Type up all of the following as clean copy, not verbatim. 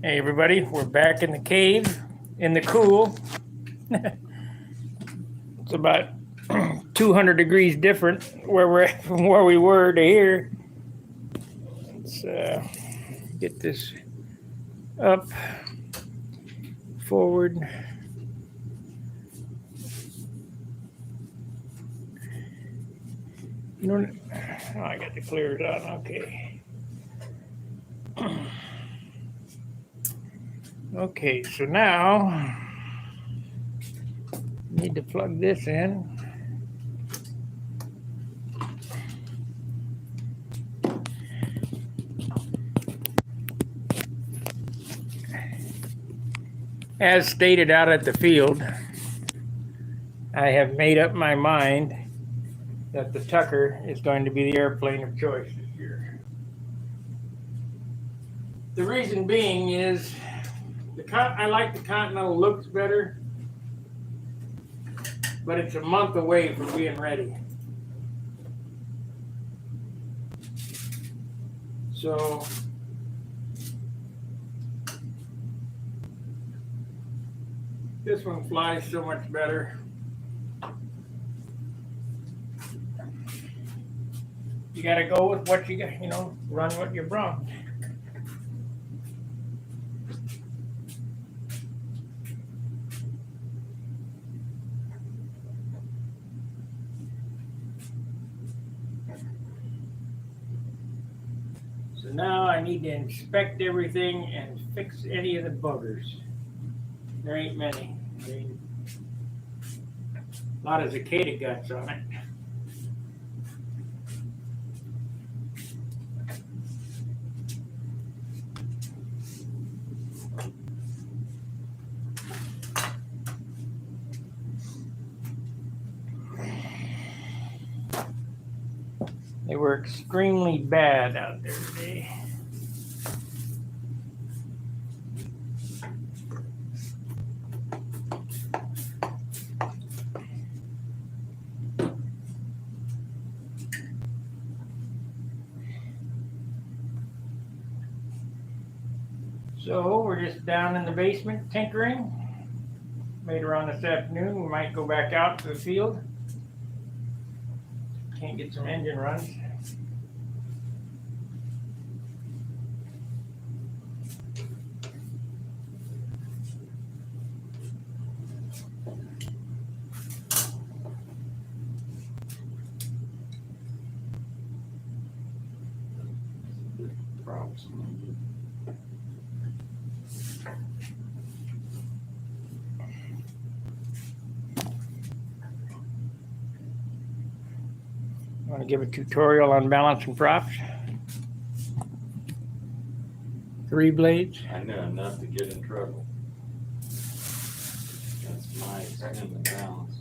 Hey everybody, we're back in the cave, in the cool. It's about 200 degrees different where we're at from where we were to here. Let's get this up, forward. Oh, I got the clears on, okay. Okay, so now need to plug this in. As stated out at the field, I have made up my mind that the Tucker is going to be the airplane of choice this year. The reason being is I like the Continental, looks better, but it's a month away from being ready. So this one flies so much better. You got to go with what you got, run what you brought. So now I need to inspect everything and fix any of the buggers. There ain't many. A lot of cicada guts on it. They were extremely bad out there today. So we're just down in the basement tinkering. Later on this afternoon, we might go back out to the field. Can't get some engine runs. I want to give a tutorial on balancing props. 3 blades. I know enough to get in trouble. That's my extended balance.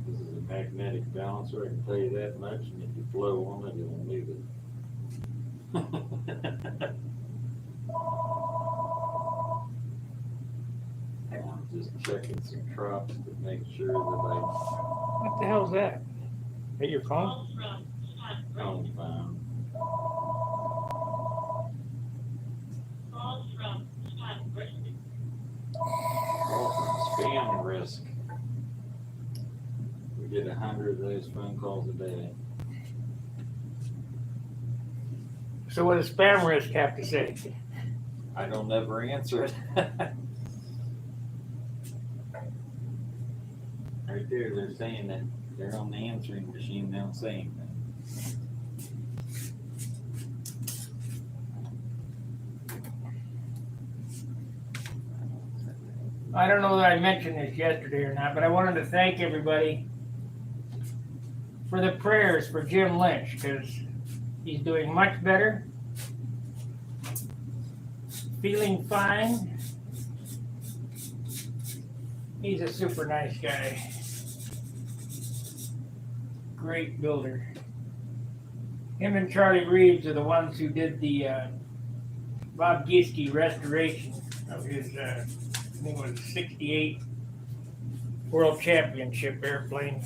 This is a magnetic balancer, I can tell you that much, and if you blow on it, it won't leave it. I'm just checking some props to make sure that What the hell's that? Is that your phone? I'm fine. Spam risk. We get 100 of those phone calls a day. So what does spam risk have to say? I don't ever answer it. Right there, they're saying that they're on the answering machine, they don't say anything. I don't know that I mentioned this yesterday or not, but I wanted to thank everybody for the prayers for Jim Lynch, because he's doing much better, feeling fine. He's a super nice guy. Great builder. Him and Charlie Reeves are the ones who did the Bob Giesky restoration of his, I think it was 68 World Championship airplane.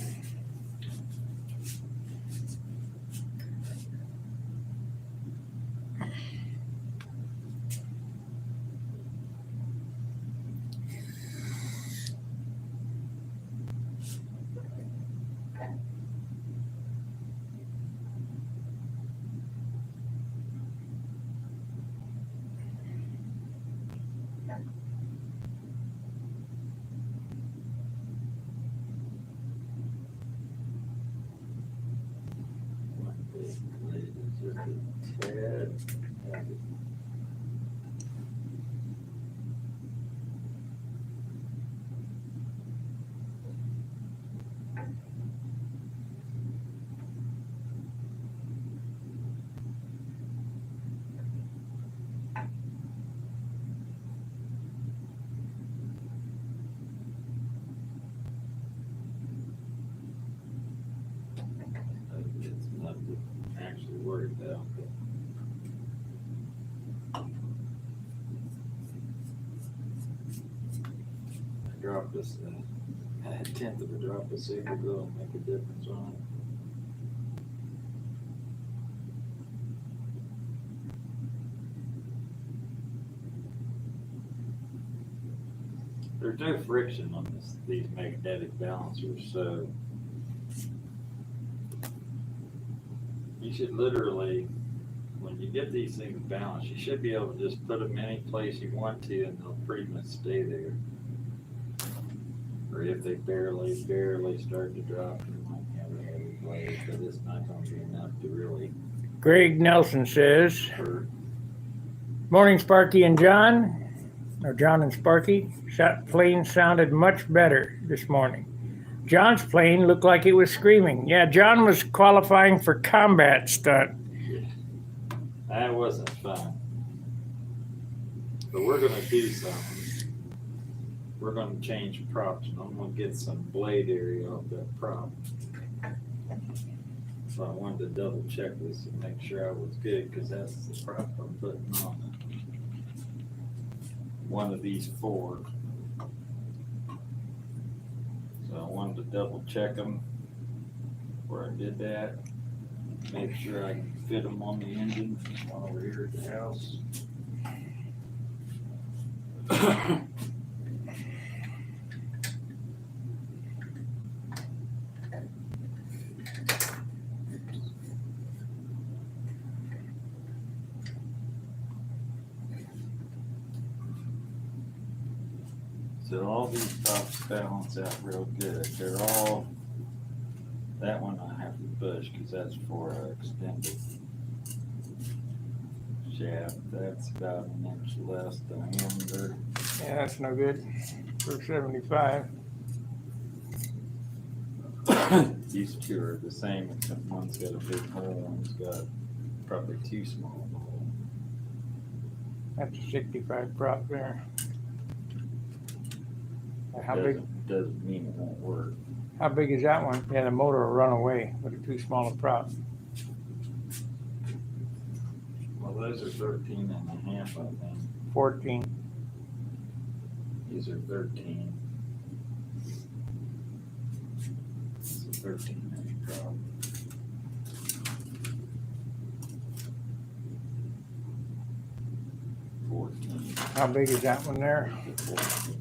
It's not actually worked out. I dropped this, a tenth of a drop of super glue will make a difference on it. There's no friction on these magnetic balancers, so you should literally, when you get these things balanced, you should be able to just put them any place you want to and they'll pretty much stay there. Or if they barely start to drop, you might have a heavy blade, but it's not going to be enough to really Greg Nelson says, hurt. morning Sparky and John, or John and Sparky. Plane sounded much better this morning. John's plane looked like it was screaming. Yeah, John was qualifying for combat stunt. Yeah. That wasn't fun. But we're going to do something. We're going to change props, and I'm going to get some blade area off that prop. So I wanted to double check this and make sure I was good, because that's the prop I'm putting on one of these four. So I wanted to double check them before I did that. Make sure I can fit them on the engine while we're here at the house. So all these props balance out real good. They're all, that one I have to push because that's for extended shaft. That's about an inch less diameter. Yeah, that's no good for 75. These two are the same, except one's got a big hole, one's got probably too small of a hole. That's a 65 prop there. How big? Doesn't mean it won't work. How big is that one? Yeah, the motor will run away with a too small a prop. Well, those are 13 and a half, I think. 14. These are 13. It's a 13 inch prop. How big is that one there? 14.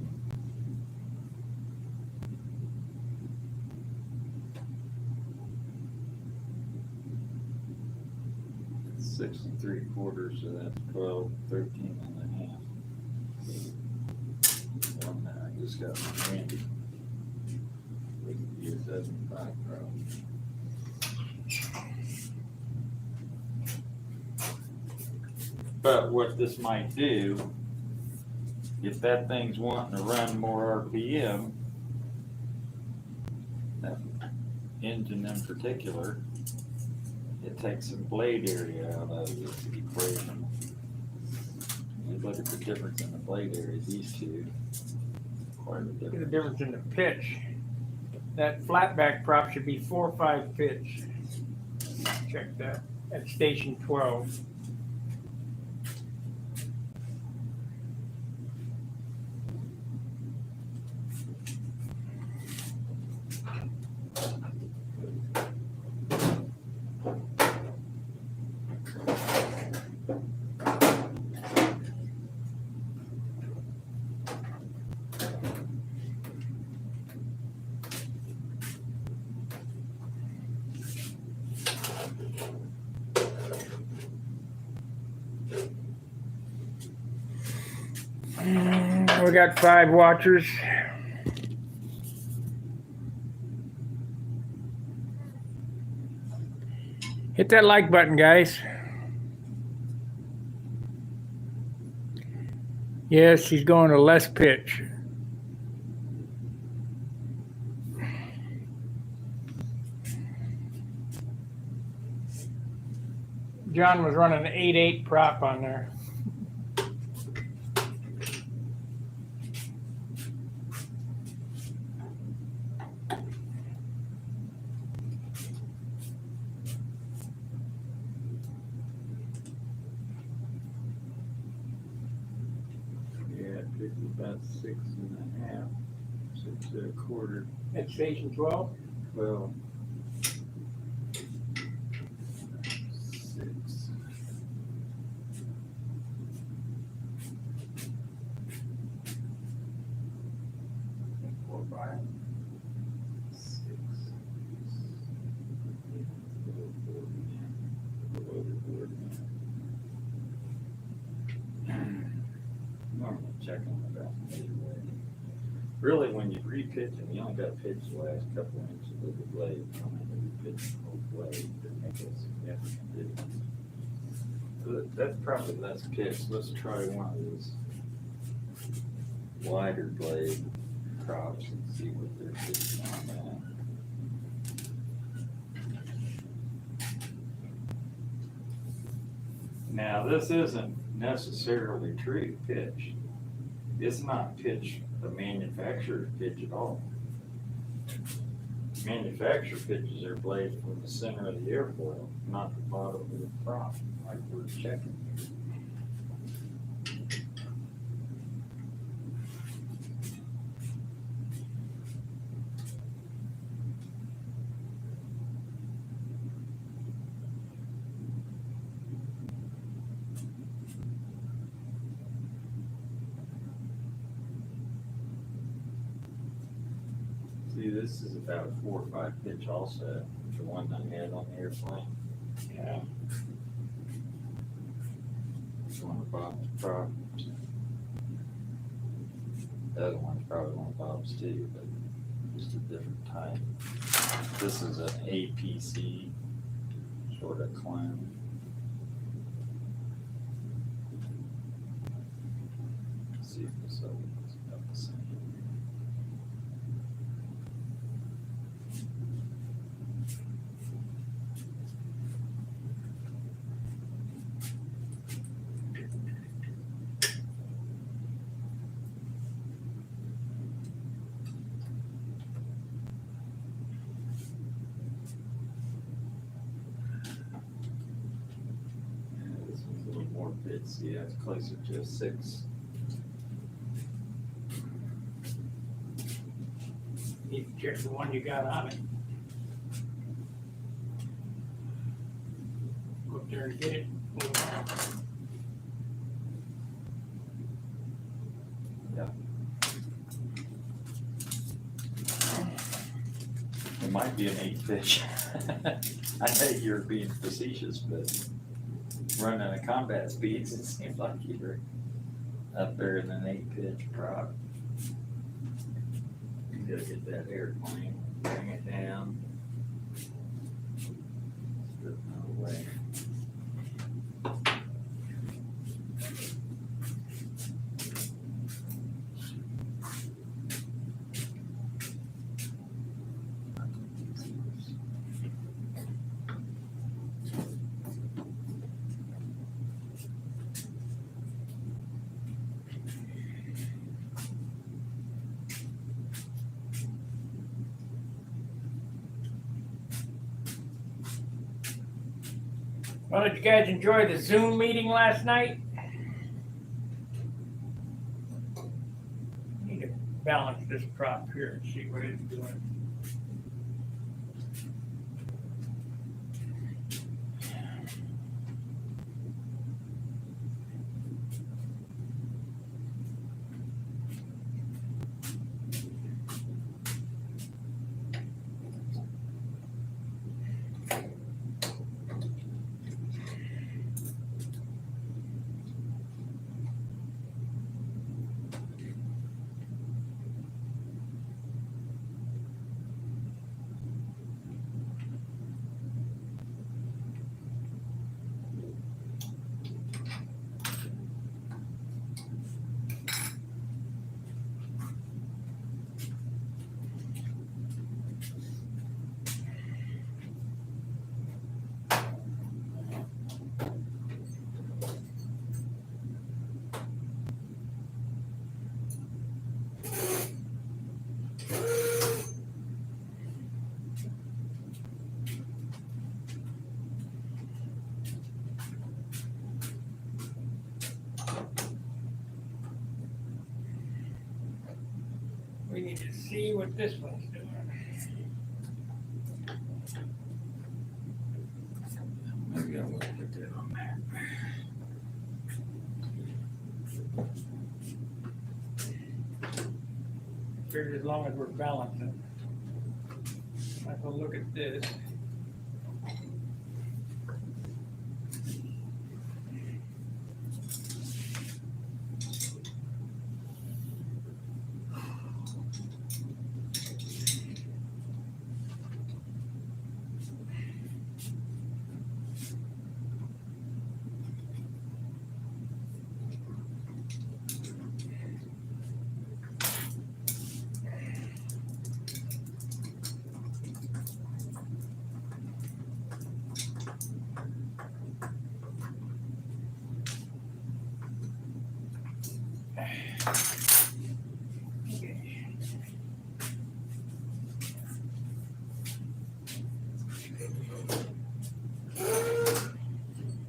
6 3/4, so that's 12, 13 and a half. One that I just got from Randy. We can use 75 probably. But what this might do, if that thing's wanting to run more RPM, that engine in particular, it takes some blade area out of this equation. You look at the difference in the blade area, these two, quite a Look at the difference. difference in the pitch. That flat back prop should be 4 or 5 pitch. Check that. at station 12. We got 5 watchers. Hit that like button, guys. Yes, she's going to less pitch. John was running an 8-8 prop on there. Yeah, it picked about 6.5, 6.25. At station 12? Well, 6. Or 5. 6. Normally checking about midway. Really, when you re-pitch and you only got to pitch the last couple inches of the blade, you don't have to re-pitch the whole blade to make a significant difference. So that's probably less pitch. Let's try one of these wider blade props and see what they're pitching on that. Now, this isn't necessarily true pitch. It's not pitch, the manufacturer's pitch at all. Manufacturer pitches their blades from the center of the airfoil, not the bottom of the prop, like we're checking here. See, this is about a 4 or 5 pitch also, the one I had on the airplane. Yeah. It's one of Bob's props. The other one's probably one of Bob's too, but just a different type. This is an APC sort of clone. Let's see if this other one's about the same. This one's a little more pitch. Yeah, it's closer to a 6. Need to check the one you got on it. Go up there and get it. It might be an 8 pitch. I know you're being facetious, but running a combat speeds, it seems like you're up there in an 8 pitch prop. You gotta get that airplane, bring it down. Slip out of the way. Well, did you guys enjoy the Zoom meeting last night? Need to balance this prop here and see what it's doing. We need to see what this one's doing. Maybe I'll look at that on there. Figured as long as we're balancing. Might as well look at this.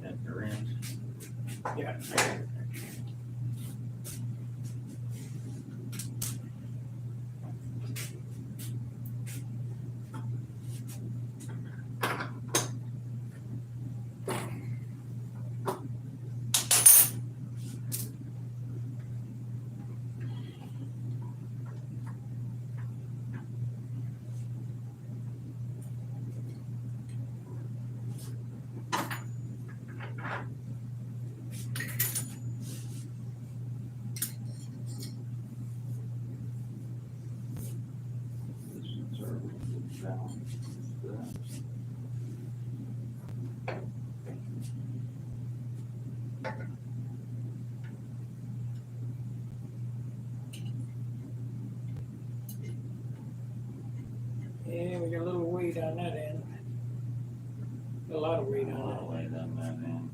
At the wrench. Yeah. This one's already balanced. Yeah, we got a little weight on that end. A lot of weight on that. I'll lay down that end.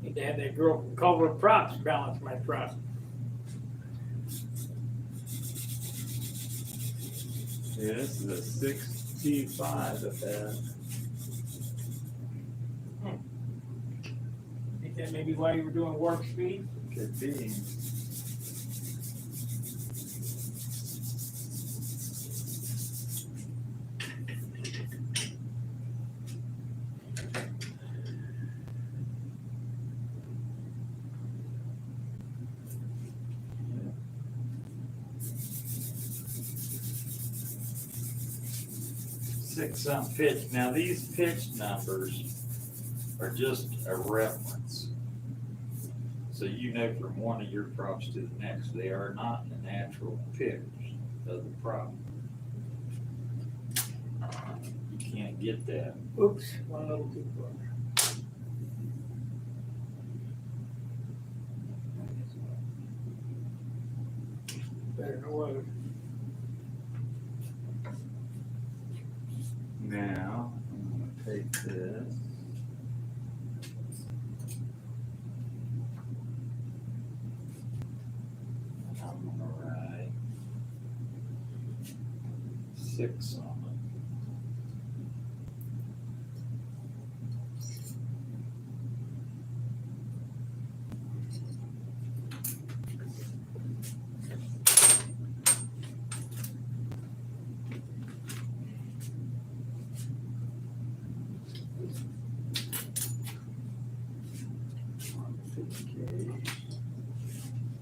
Need to have that girl from Culver Props balance my prop. Yeah, this is a 65 at that. Think that maybe why you were doing warp speed? Could be. Six on pitch. Now these pitch numbers are just a reference. So you know from one of your props to the next, they are not the natural pitch of the prop. You can't get that. Oops, one little too far. Better than it was. Now, I'm gonna take this. And I'm gonna write 6 on it.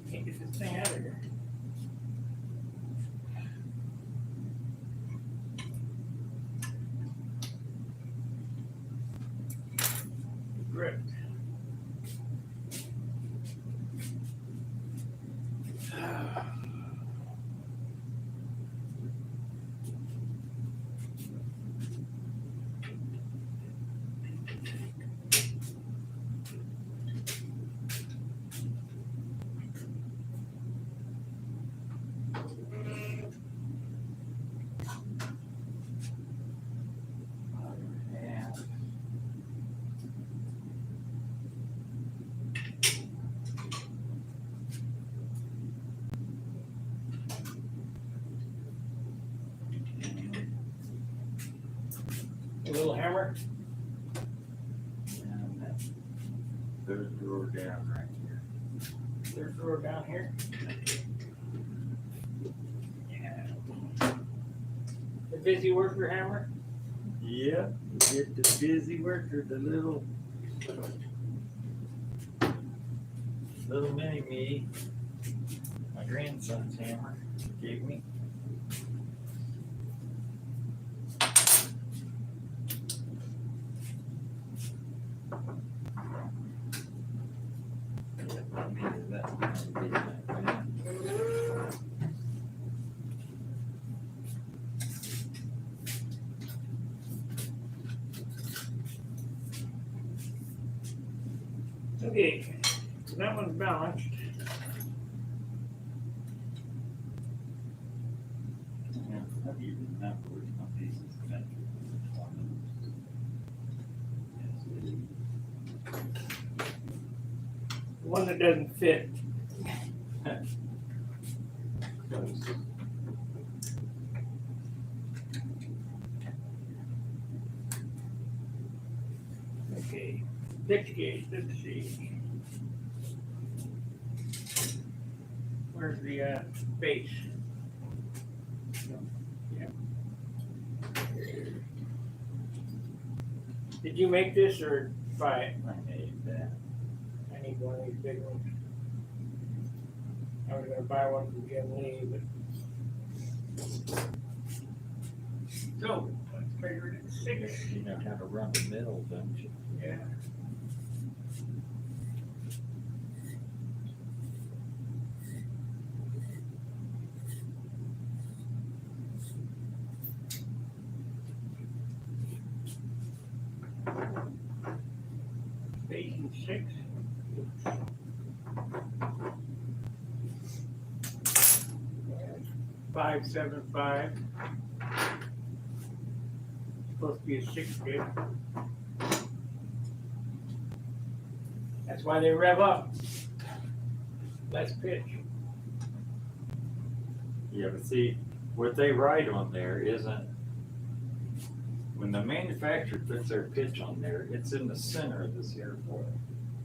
Can't get this thing out of here. Grip. A little hammer. And that third drawer down right here. Third drawer down here. Yeah. The busy worker hammer. Yep, get the busy worker, the little mini me. My grandson's hammer gave me. Yep, I needed that one to be that way. Okay, so that one's balanced. Yeah, how do you remember which one of these is meant The one that doesn't fit. Okay, pitch gauge, let's see. Where's the base? Yeah. Did you make this or buy it? I made that. I need one of these big ones. I was gonna buy one from Jim Lee, but. So, let's figure it at 6. You know how to run the mill, don't you? Yeah. Station 6. 575. Supposed to be a 6 gig. That's why they rev up. Less pitch. Yeah, but see, what they write on there isn't, when the manufacturer puts their pitch on there, it's in the center of this airfoil.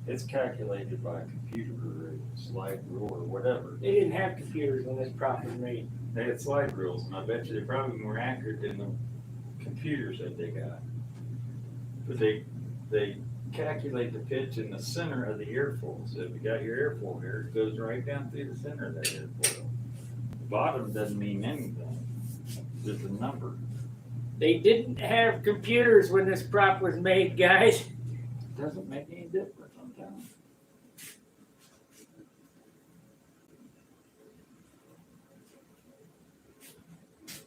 It's calculated by a computer or a slide rule or whatever. They didn't have computers when this prop was made. They had slide rules, and I bet you they're probably more accurate than the computers that they got. But they calculate the pitch in the center of the airfoil. So if you got your airfoil here, it goes right down through the center of that airfoil. The bottom doesn't mean anything, just a number. They didn't have computers when this prop was made, guys. It doesn't make any difference, I'm telling you.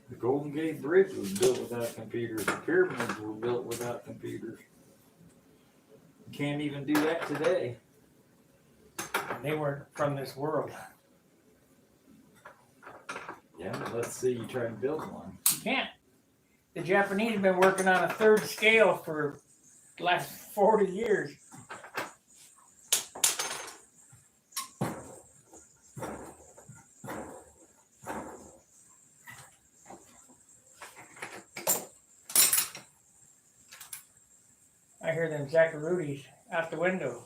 The Golden Gate Bridge was built without computers. The pyramids were built without computers. You can't even do that today. They weren't from this world. Yeah, let's see you try to build one. You can't. The Japanese have been working on a third scale for the last 40 years. I hear them Zaccharutis out the window.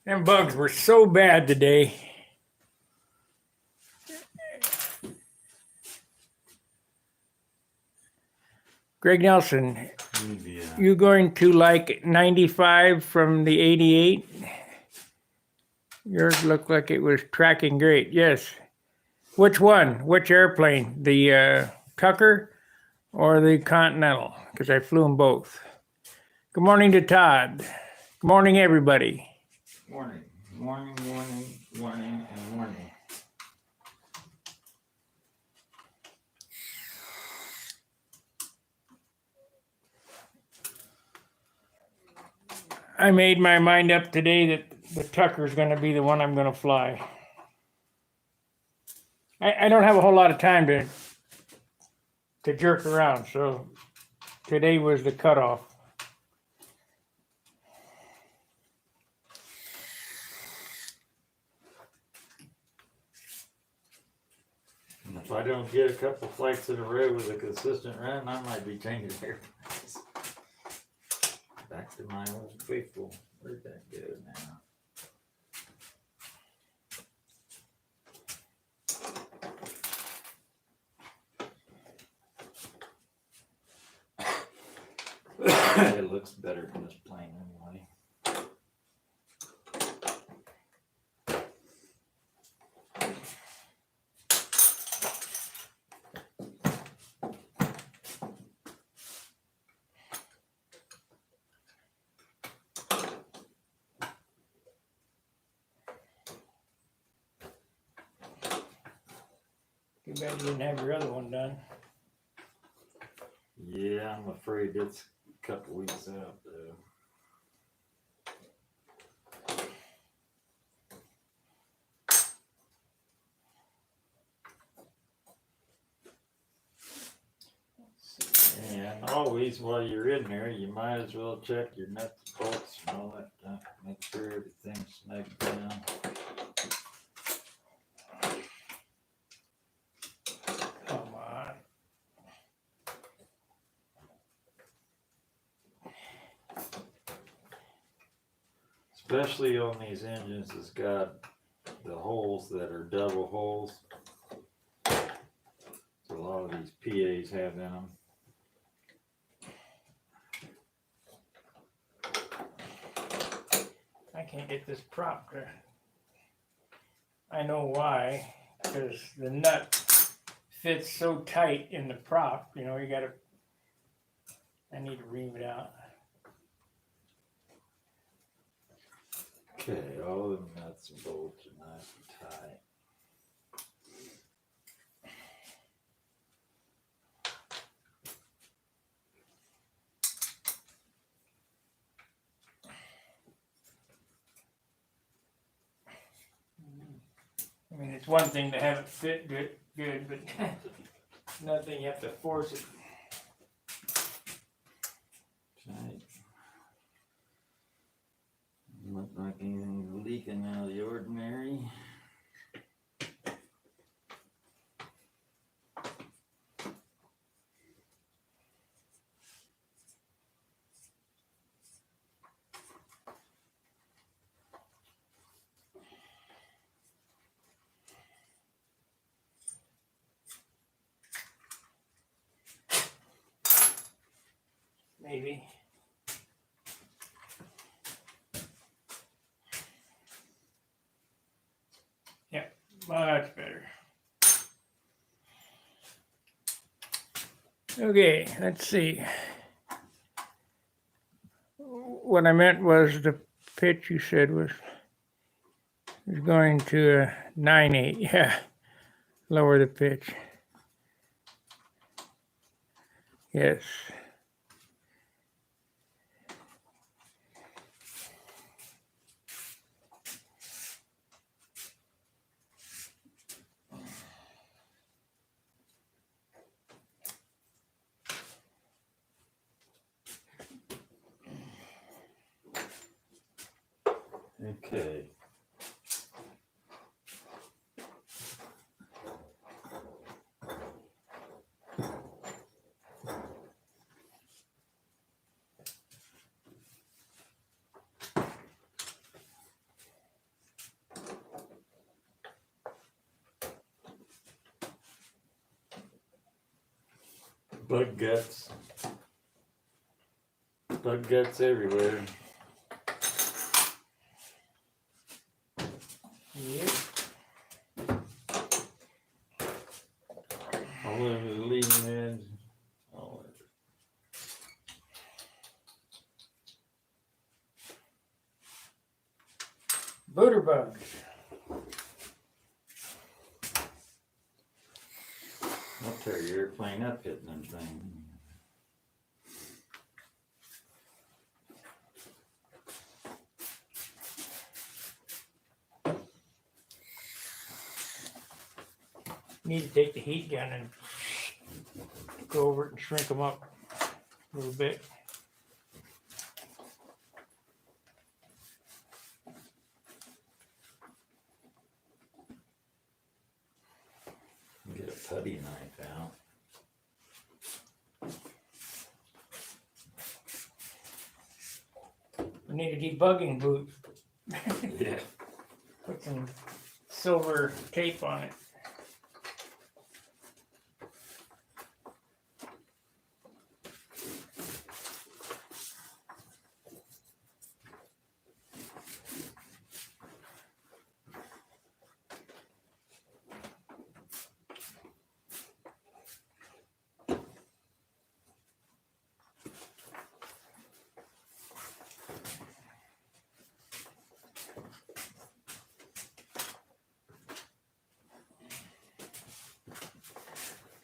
Them bugs were so bad today. Greg Nelson, Yeah. you going to like 95 from the 88? Yours looked like it was tracking great. Yes. Which one? Which airplane? The Tucker or the Continental? Because I flew them both. Good morning to Todd. Good morning, everybody. Morning, morning, morning, morning, and morning. I made my mind up today that the Tucker's going to be the one I'm going to fly. I don't have a whole lot of time to jerk around, so today was the cutoff. And if I don't get a couple flights in a row with a consistent run, I might be changing airplanes. Back to my old faithful. Where'd that go now? It looks better in this plane anyway. Too bad you didn't have your other one done. Yeah, I'm afraid it's a couple weeks out though. And always while you're in there, you might as well check your nuts, bolts, and all that stuff. Make sure everything's snagged down. Come on. Especially on these engines that's got the holes that are double holes. So a lot of these PAs have in them. I can't get this prop to. I know why. Because the nut fits so tight in the prop. You know, you got to. I need to ream it out. Okay, all of the nuts and bolts are nice and tight. I mean, it's one thing to have it fit good, but another thing you have to force it. Tight. Look like anything's leaking out of the ordinary. Maybe. Yep, much better. Okay, let's see. What I meant was the pitch you said was He's going to a 9/8. Yeah. Lower the pitch. Yes. Okay. Bug guts. Bug guts everywhere. Yep. All over the leading edge. All over. Booter bugs. I'll tear your airplane up hitting them things. Need to take the heat gun and go over it and shrink them up a little bit. Get a putty knife out. We need a debugging boot. Yeah. Put some silver tape on it.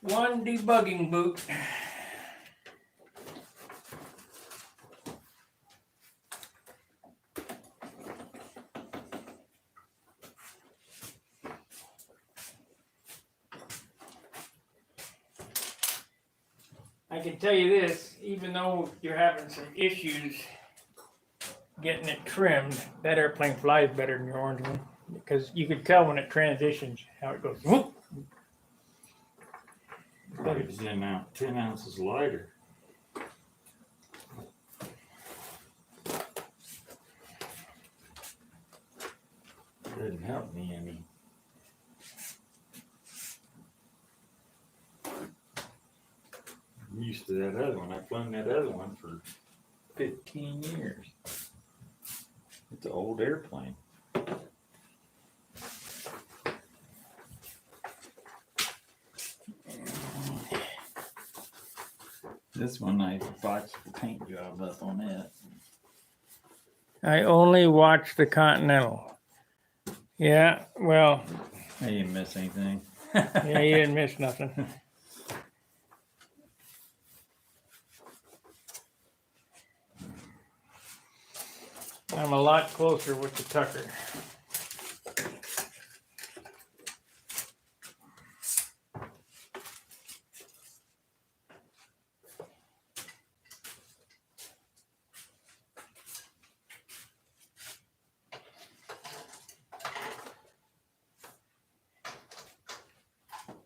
One debugging boot. I can tell you this, even though you're having some issues getting it trimmed, that airplane flies better than your orange one. Because you can tell when it transitions how it goes. Whoop. It's 10 ounces lighter. Doesn't help me any. I'm used to that other one. I've flown that other one for 15 years. It's an old airplane. This one I botched the paint job up on it. I only watch the Continental. Yeah, well, I didn't miss anything. yeah, you didn't miss nothing. I'm a lot closer with the Tucker.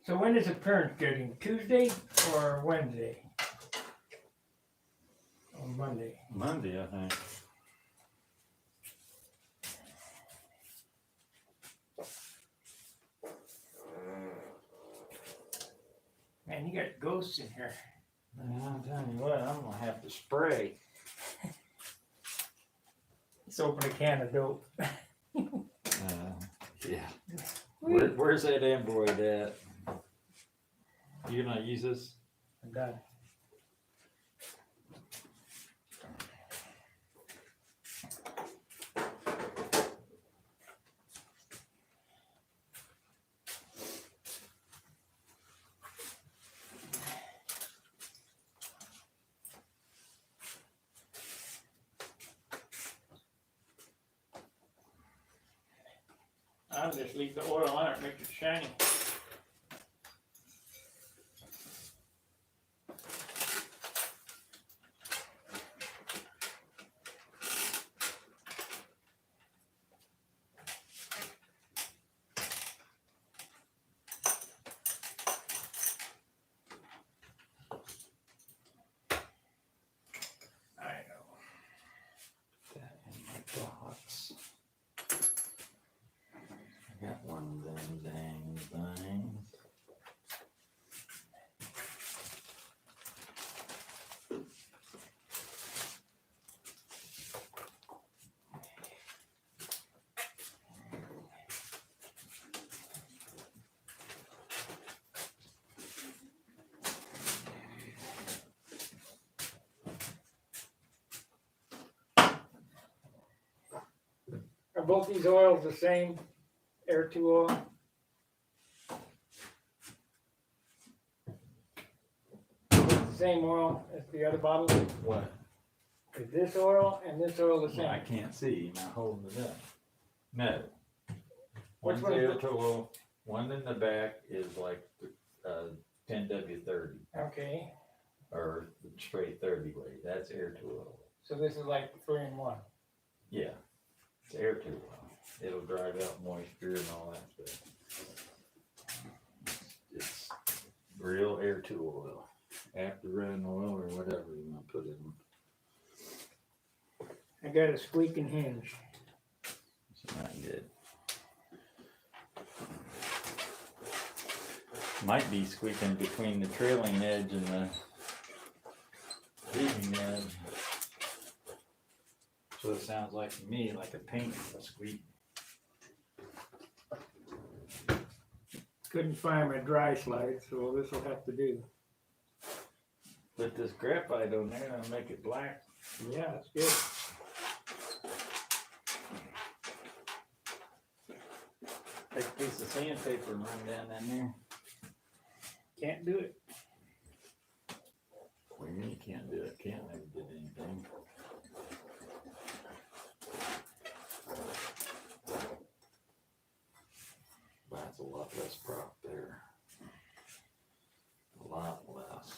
So when is appearance getting? Tuesday or Wednesday? Or Monday? Monday, I think. Man, you got ghosts in here. Man, I'm telling you what, I'm gonna have to spray. Let's open a can of dope. Yeah. Where's that Android at? You gonna use this? I'm done. I'll just leave the oil on it, makes it shiny. I know. That in my box. I got one of them dang things. Are both these oils the same? Air 2 oil? Same oil as the other bottle? What? Is this oil and this oil the I same? can't see. Am I holding it up? No. Which One's one's air the- tool. One in the back is like 10W30 Okay, or straight 30 weight. That's air tool. so this is like 3-in-1. Yeah, it's air tool. It'll drive out moisture and all that stuff. It's real air tool oil. After running oil or whatever you want to put in. I got a squeaking hinge. It's not good. Might be squeaking between the trailing edge and the leading edge. So it sounds like to me like a paint squeak. Couldn't find my dry slide, so this will have to do. Put this graphite on there and make it black. Yeah, it's good. Take a piece of sandpaper and run down in there. Can't do it. Well, you can't do it. Can't never did anything. That's a lot less prop there. A lot less.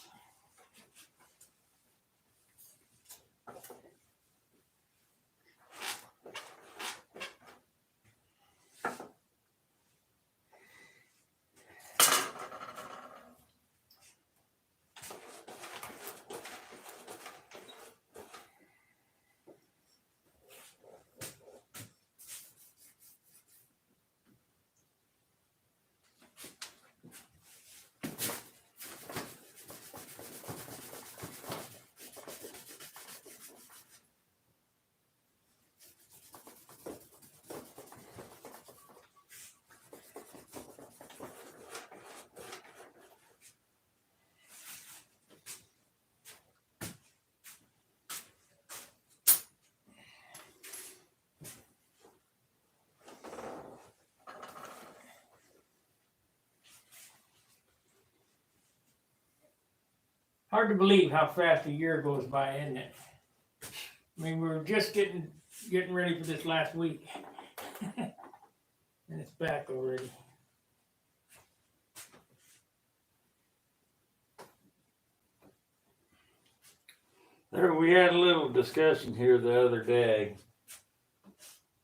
Hard to believe how fast a year goes by, isn't it? I mean, we were just getting ready for this last week. And it's back already. There, we had a little discussion here the other day,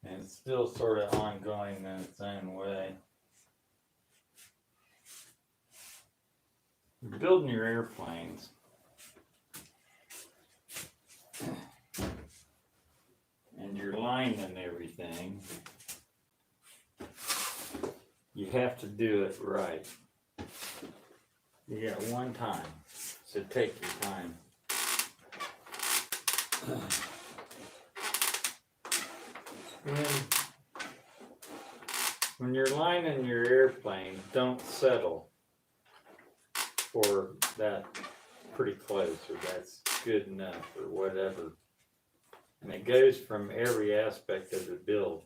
and it's still sort of ongoing in its own way. You're building your airplanes. And you're lining everything. You have to do it right. You got one time, so take your time. When you're lining your airplane, don't settle for that pretty close or that's good enough or whatever. And it goes from every aspect of the build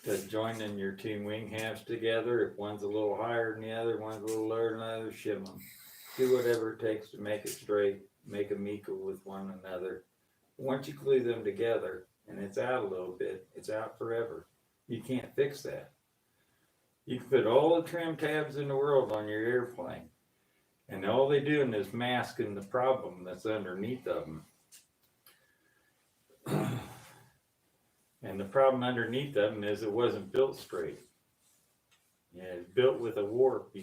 to joining your two wing halves together. If one's a little higher than the other, one's a little lower than the other, shim them. Do whatever it takes to make it straight, make them equal with one another. Once you glue them together and it's out a little bit, it's out forever. You can't fix that. You can put all the trim tabs in the world on your airplane, and all they're doing is masking the problem that's underneath of them. And the problem underneath of them is it wasn't built straight. Yeah, it's built with a warp.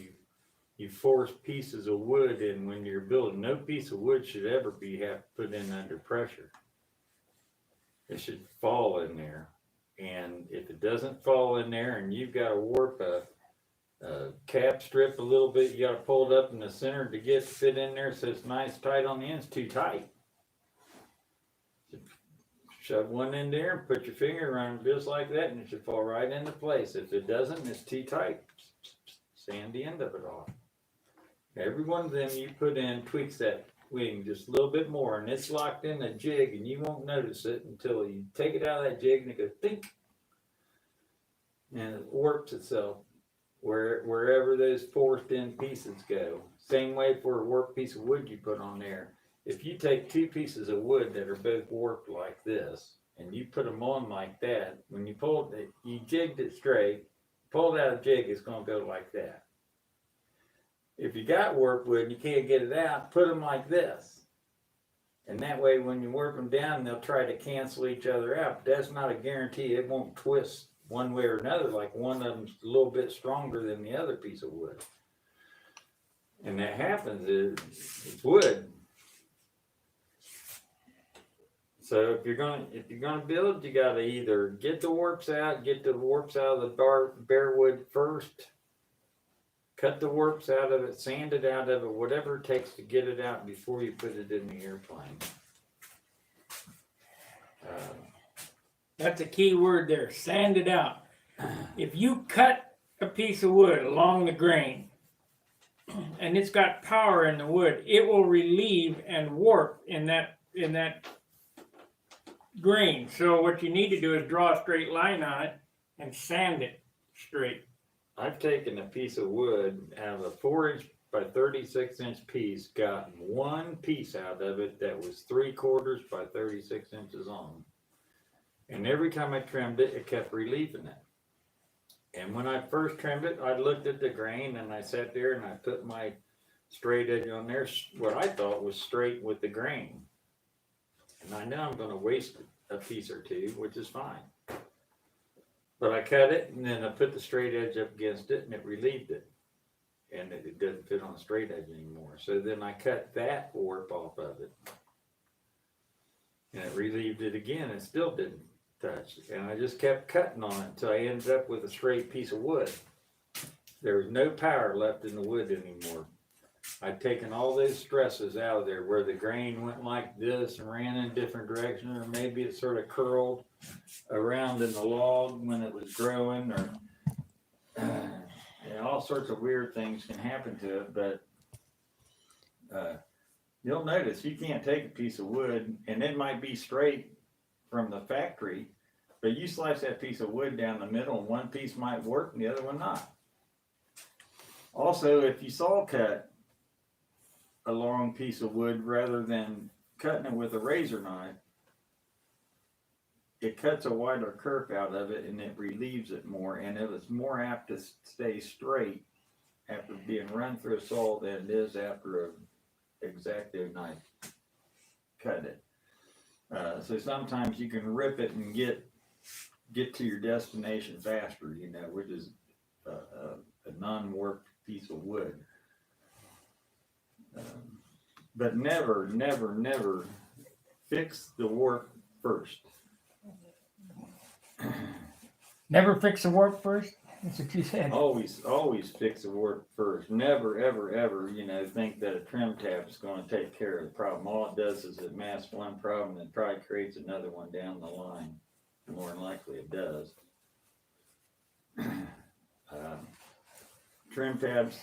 You force pieces of wood in when you're building. No piece of wood should ever be put in under pressure. It should fall in there. And if it doesn't fall in there and you've got to warp a cap strip a little bit, you got to pull it up in the center to get it to fit in there so it's nice tight on the ends, too tight. Shove one in there and put your finger around it just like that and it should fall right into place. If it doesn't, it's too tight. Sand the end of it off. Every one of them you put in tweaks that wing just a little bit more, and it's locked in a jig, and you won't notice it until you take it out of that jig and it goes think, and it warps itself wherever those forced in pieces go. Same way for a warped piece of wood you put on there. If you take two pieces of wood that are both warped like this, and you put them on like that, when you pulled it, you jigged it straight, pulled out a jig, it's going to go like that. If you got warped wood and you can't get it out, put them like this. And that way when you warp them down, they'll try to cancel each other out. But that's not a guarantee. It won't twist one way or another, like one of them's a little bit stronger than the other piece of wood. And that happens, it's wood. So if you're gonna build, you gotta either get the warps out of the bare wood first, cut the warps out of it, sand it out of it, whatever it takes to get it out before you put it in the airplane. That's a key word there, sand it out. If you cut a piece of wood along the grain and it's got power in the wood, it will relieve and warp in that grain. So what you need to do is draw a straight line on it and sand it straight. I've taken a piece of wood out of a 4-inch by 36-inch piece, gotten one piece out of it that was 3/4 by 36 inches long. And every time I trimmed it, it kept relieving it. And when I first trimmed it, I looked at the grain and I sat there and I put my straight edge on there, what I thought was straight with the grain. And I know I'm going to waste a piece or two, which is fine. But I cut it and then I put the straight edge up against it and it relieved it. And it doesn't fit on the straight edge anymore. So then I cut that warp off of it. And it relieved it again and still didn't touch. And I just kept cutting on it until I ended up with a straight piece of wood. There was no power left in the wood anymore. I'd taken all those stresses out of there where the grain went like this and ran in different directions, or maybe it sort of curled around in the log when it was growing, or all sorts of weird things can happen to it. But you'll notice you can't take a piece of wood and it might be straight from the factory, but you slice that piece of wood down the middle and one piece might work and the other one not. Also, if you saw cut a long piece of wood rather than cutting it with a razor knife, it cuts a wider kerf out of it and it relieves it more, and it is more apt to stay straight after being run through a saw than it is after an X-Acto knife cut it. So sometimes you can rip it and get to your destination faster, which is a non-warped piece of wood. But never fix the warp first. Never fix the warp first? That's what you said. Always fix the warp first. Never, ever, think that a trim tab is going to take care of the problem. All it does is it masks one problem and probably creates another one down the line. More than likely it does. Trim tabs,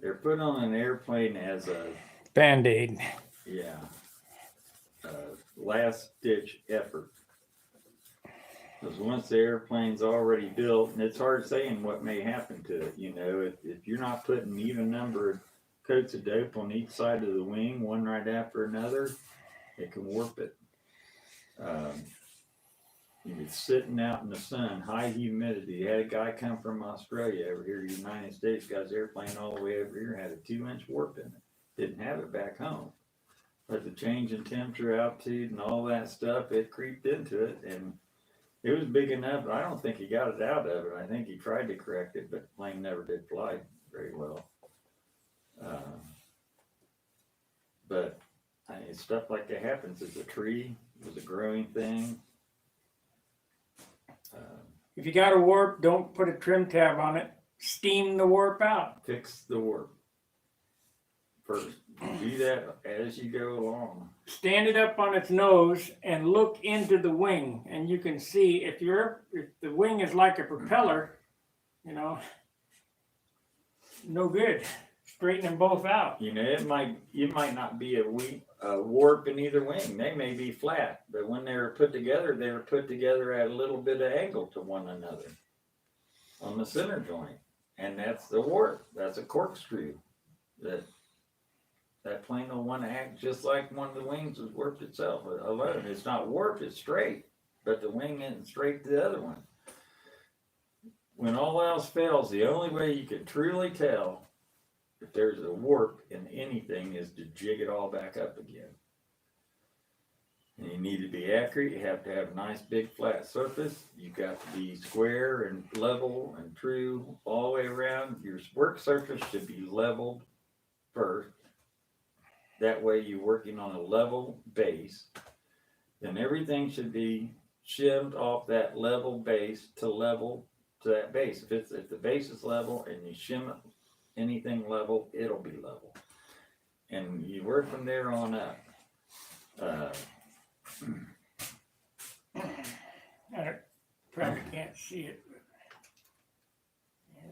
they're put on an airplane as a Band-Aid. last ditch effort. Because once the airplane's already built, and it's hard saying what may happen to it, if you're not putting an even number of coats of dope on each side of the wing, one right after another, it can warp it. He was sitting out in the sun, high humidity. He had a guy come from Australia over here to the United States, got his airplane all the way over here, had a 2-inch warp in it. Didn't have it back home. But the change in temperature, altitude, and all that stuff, it creeped into it, and it was big enough. I don't think he got it out of it. I think he tried to correct it, but the plane never did fly very well. But I mean, stuff like that happens. It's a tree, it was a growing thing. If you got a warp, don't put a trim tab on it. Steam the warp out. Fix the warp first. Do that as you go along. Stand it up on its nose and look into the wing, and you can see if the wing is like a propeller, you know, no good. Straighten them both out. You know, it might not be a warp in either wing. They may be flat, but when they were put together at a little bit of angle to one another on the center joint, and that's the warp. That's a corkscrew. That plane will want to act just like one of the wings was warped itself alone. It's not warped; it's straight, but the wing isn't straight to the other one. When all else fails, the only way you can truly tell if there's a warp in anything is to jig it all back up again. And you need to be accurate. You have to have a nice big flat surface. You've got to be square and level and true all the way around. Your work surface should be leveled first. That way you're working on a level base. Then everything should be shimmed off that level base to that base. If the base is level and you shim it anything level, it'll be level. And you work from there on up. I probably can't see it, but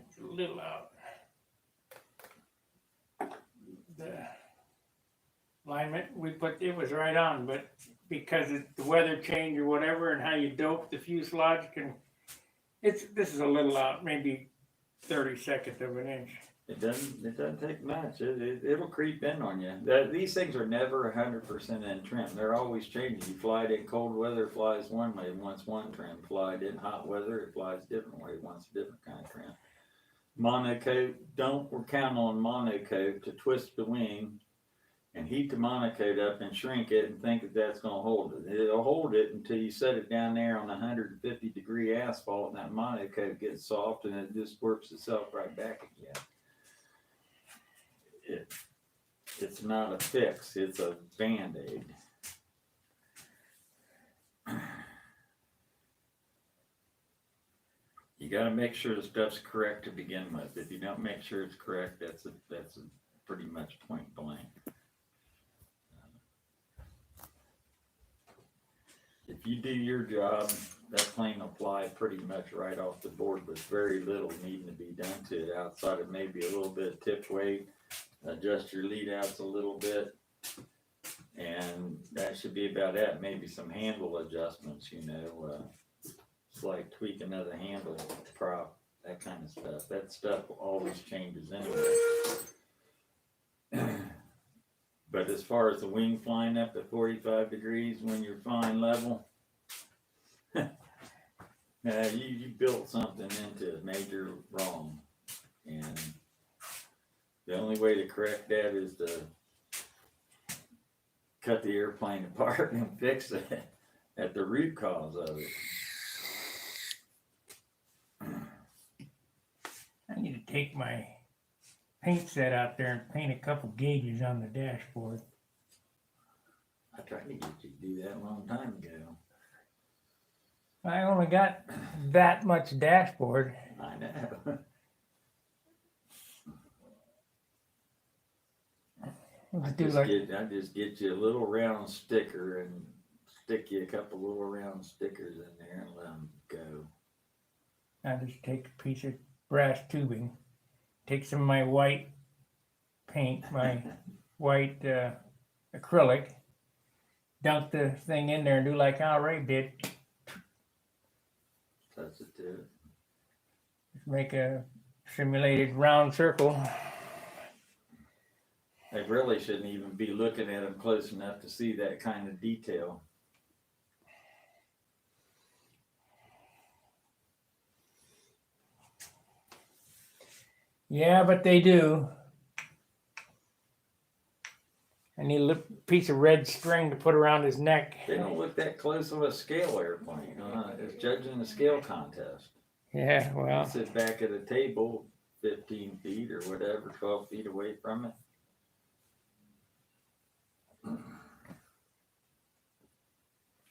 it's a little out. The alignment we put, it was right on, but because the weather change or whatever and how you dope the fuselage this is a little out, maybe 32nd of an inch. It doesn't take much. It'll creep in on you. These things are never 100% in trim. They're always changing. You fly it in cold weather, it flies one way, it wants one trim. Fly it in hot weather, it flies a different way, it wants a different kind of trim. Monocoat, don't count on monocoat to twist the wing and heat the monocoat up and shrink it and think that that's going to hold it. It'll hold it until you set it down there on 150-degree asphalt and that monocoat gets soft and it just works itself right back again. It's not a fix, it's a band-aid. You got to make sure the stuff's correct to begin with. If you don't make sure it's correct, that's a pretty much point blank. If you do your job, that plane will fly pretty much right off the board with very little needing to be done to it outside of maybe a little bit of tip weight. Adjust your lead outs a little bit, and that should be about it. Maybe some handle adjustments, slight tweaking of the handle prop, that kind of stuff. That stuff always changes anyway. But as far as the wing flying up to 45 degrees when you're flying level, you built something into major wrong, and the only way to correct that is to cut the airplane apart and fix it at the root cause of it. I need to take my paint set out there and paint a couple gauges on the dashboard. I tried to get you to do that a long time ago. I only got that much dashboard. I know. I just get you a little round sticker and stick you a couple little round stickers in there and let them go. I just take a piece of brass tubing, take some of my white paint, my white acrylic, dunk the thing in there and do like Al Ray did. Touch it to it. Make a simulated round circle. They really shouldn't even be looking at them close enough to see that kind of detail. Yeah, but they do. I need a little piece of red string to put around his neck. They don't look that close on a scale airplane. It's judging a scale contest. Yeah, You well, sit back at a table 15 feet or whatever, 12 feet away from it.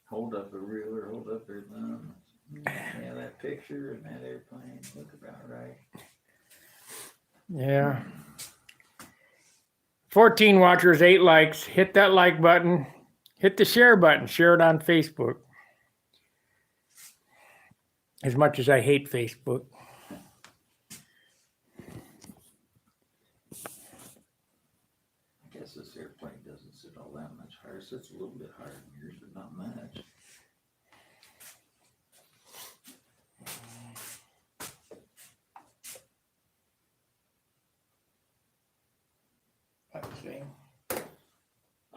Hold up a ruler, hold up your thumb. Yeah, that picture and that airplane look about right. yeah. 14 watchers, 8 likes. Hit that like button. Hit the share button. Share it on Facebook. As much as I hate Facebook. I guess this airplane doesn't sit all that much higher. It sits a little bit higher than yours, but not much. Let's see.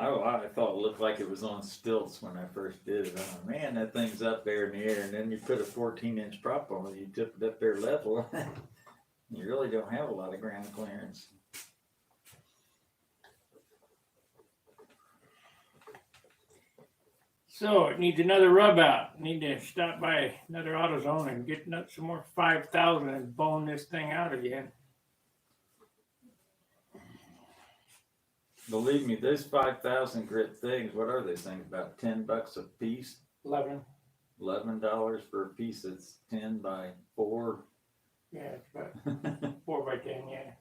Oh, I thought it looked like it was on stilts when I first did it. Oh man, that thing's up there in the air, and then you put a 14-inch prop on it, you tip it up there level. You really don't have a lot of ground clearance. So it needs another rub out. Need to stop by another AutoZone and get some more 5,000 and bone this thing out again. Believe me, those 5,000 grit things, what are those things? About $10 a piece? 11. $11 for a piece that's 10 by 4. Yeah, it's about 4 by 10, yeah.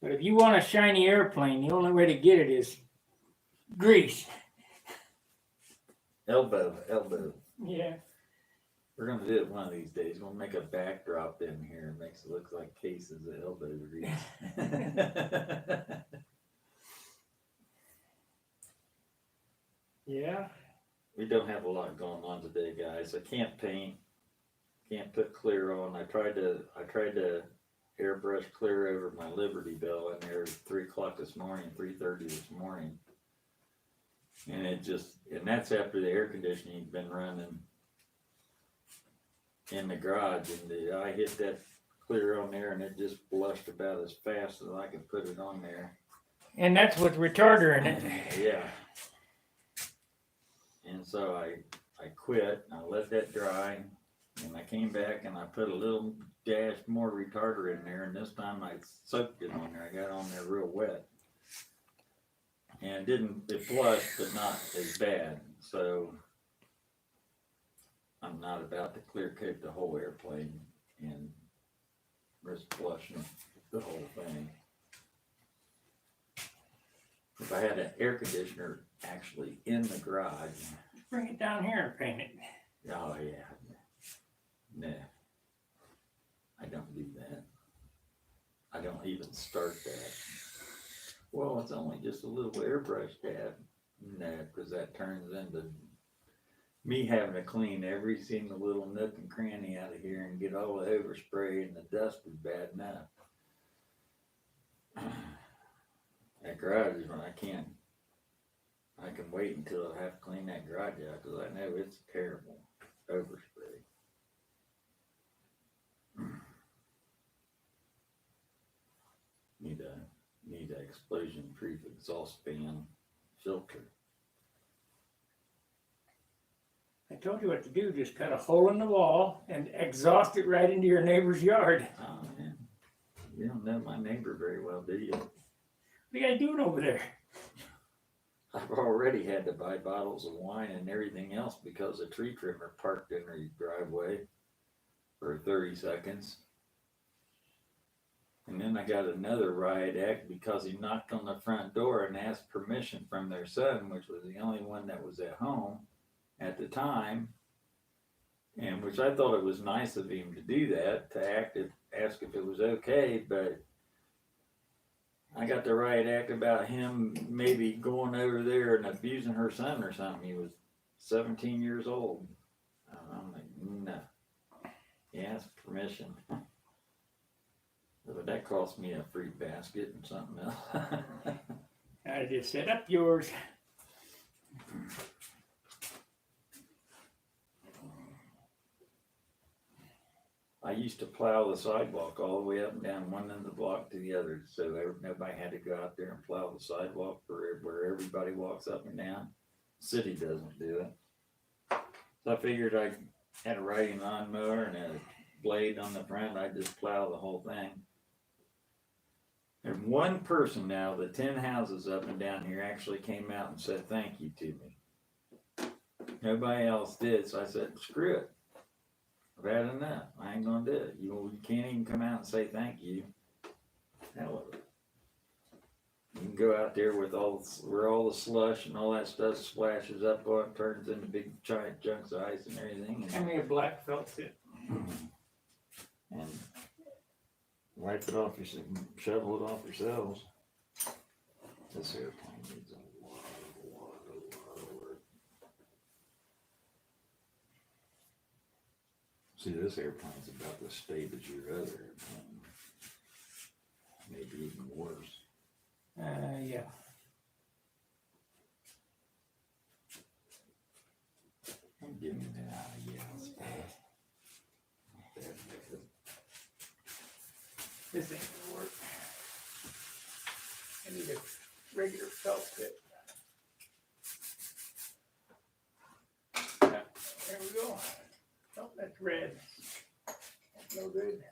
But if you want a shiny airplane, the only way to get it is grease. elbow. Yeah. We're gonna do it one of these days. We'll make a backdrop in here. It makes it look like cases of elbow grease. Yeah. We don't have a lot going on today, guys. I can't paint, can't put clear on. I tried to airbrush clear over my Liberty Bell in there at 3 o'clock this morning, 3:30 this morning. And that's after the air conditioning had been running in the garage, and I hit that clear on there and it just blushed about as fast as I could put it on there. And that's with retarder in it. Yeah. And so I quit, and I let that dry, and I came back and I put a little dash more retarder in there, and this time I soaked it on there. I got it on there real wet. And it flushed, but not as bad. So I'm not about to clear coat the whole airplane and risk flushing the whole thing. If I had an air conditioner actually in the garage. Bring it down here and paint it. Oh yeah. Nah. I don't do that. I don't even start that. Well, it's only just a little airbrush dab. No, because that turns into me having to clean every single little nook and cranny out of here and get all the overspray, and the dust is bad enough. That garage is when I can wait until I have to clean that garage out, because I know it's terrible overspray. Need a explosion-proof exhaust fan filter. I told you what to do. Just cut a hole in the wall and exhaust it right into your neighbor's yard. Oh man, you don't know my neighbor very well, do you? What are you guys doing over there? I've already had to buy bottles of wine and everything else because a tree trimmer parked in their driveway for 30 seconds. And then I got another riot act because he knocked on the front door and asked permission from their son, which was the only one that was at home at the time. And which I thought it was nice of him to do that, to ask if it was okay, but I got the riot act about him maybe going over there and abusing her son or something. He was 17 years old. I'm like, no. He asked permission. But that cost me a fruit basket and something else. I just set up yours. I used to plow the sidewalk all the way up and down one end of the block to the other, so nobody had to go out there and plow the sidewalk where everybody walks up and down. City doesn't do it. So I figured I had a riding lawnmower and a blade on the front, I'd just plow the whole thing. And one person now, the 10 houses up and down here actually came out and said thank you to me. Nobody else did, so I said, screw it. I've had enough. I ain't gonna do it. You can't even come out and say thank you. Hell of it. You can go out there with where all the slush and all that stuff splashes up on it, turns into big giant chunks of ice and everything. Hand me a black felt tip. And wipe it off shovel it off yourselves. This airplane needs a lot of work. See, this airplane's about the state as your other airplane. Maybe even worse. Yeah. Give me that. Yeah, it's bad. This ain't gonna work. I need a regular felt tip. Yeah, there we go. Oh, that's red. That's no good.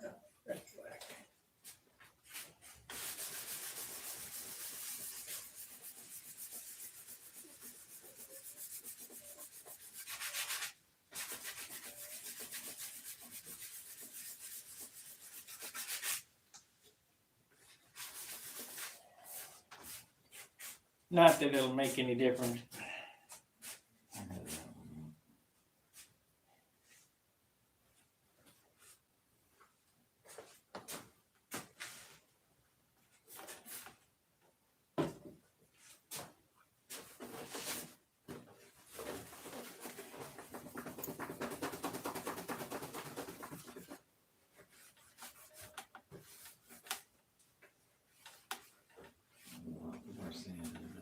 Oh, that's black. Not that it'll make any difference.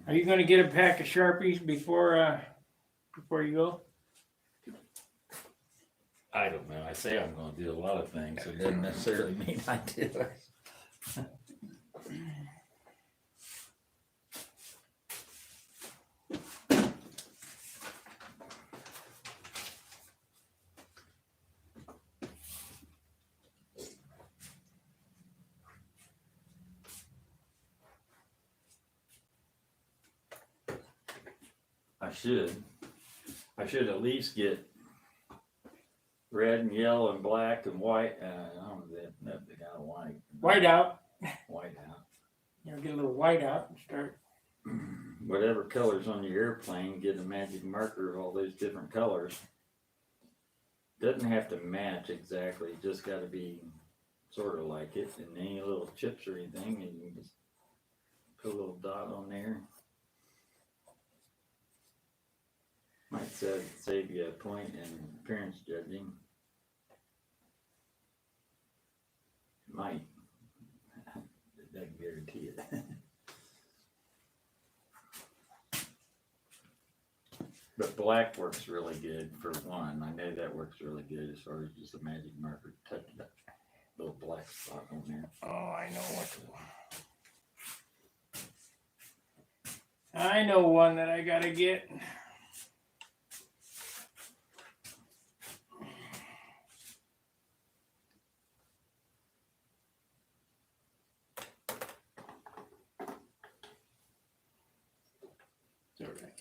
Are you gonna get a pack of Sharpies before you go? I don't know. I say I'm gonna do a lot of things, so it doesn't necessarily mean I do it. I should at least get red and yellow and black and white. I don't know if they got a white. White out. White out. You know, get a little white out and start. Whatever color's on your airplane, get a magic marker of all those different colors. Doesn't have to match exactly, just got to be sort of like it. And any little chips or anything, and you can just put a little dot on there. Might save you a point in appearance judging. Might. It doesn't guarantee it. But black works really good for one. I know that works really good as far as just a magic marker. Touch that little black spot on there. Oh, I know what. I know one that I gotta get. It's all right.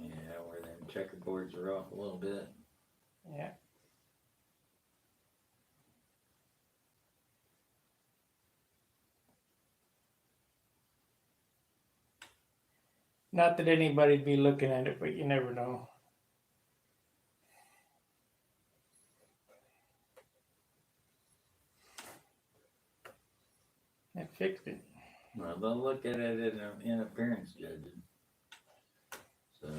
Yeah, where them checkerboards are off a little bit. Yeah. Not that anybody'd be looking at it, but you never know. I fixed it. Well, they'll look at it in appearance judging. So.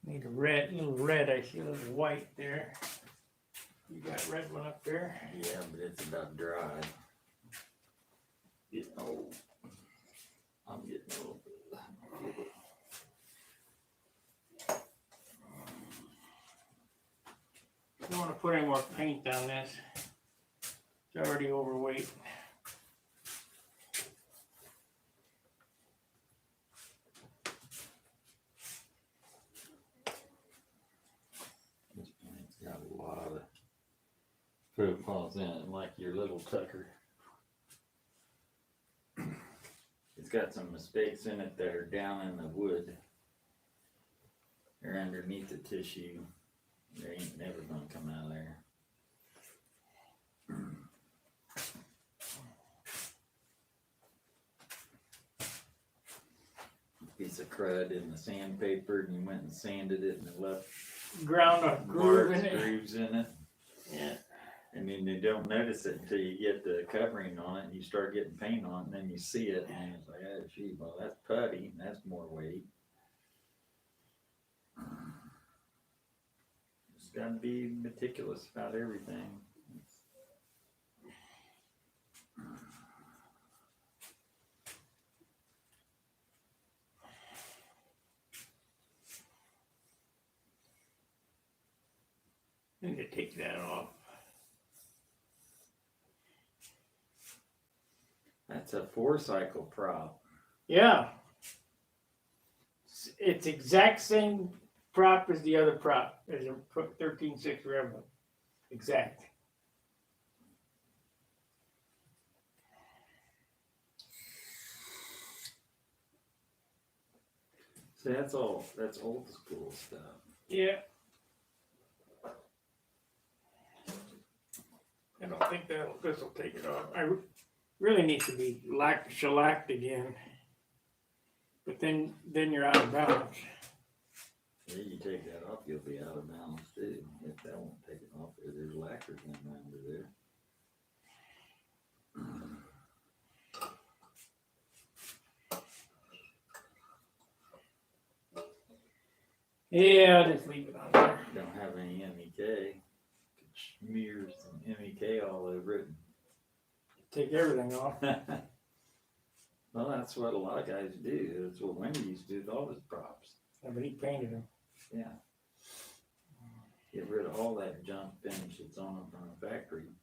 Need a little red. I see a little white there. You got a red one up there? Yeah, but it's about dry. Getting old. I'm getting old. Don't want to put any more paint on this. It's already overweight. This paint's got a lot of profiles in it, like your little Tucker. It's got some mistakes in it that are down in the wood. They're underneath the tissue. They ain't never gonna come out of there. Piece of crud in the sandpaper, and you went and sanded it, and it left Ground a groove in it. grooves in it. Yeah. And then you don't notice it until you get the covering on it, and you start getting paint on it, and then you see it, and it's like, oh, gee, well, that's putty, and that's more weight. Just gotta be meticulous about everything. I need to take that off. That's a 4-cycle prop. Yeah. It's exact same prop as the other prop, as a 13.6 Rebel. Exact. See, that's old school stuff. Yeah. I don't think this will take it off. I really need to be shellacked again. But then you're out of balance. Yeah, you take that off, you'll be out of balance too. If that won't take it off, there's lacquer going under there. Yeah, I'll just leave it on there. Don't have any MEK. Smear some MEK all over it. Take everything off. Well, that's what a lot of guys do. That's what Wendy used to do with all his props. Yeah, but he painted them. Yeah. Get rid of all that junk finish that's on them from the factory.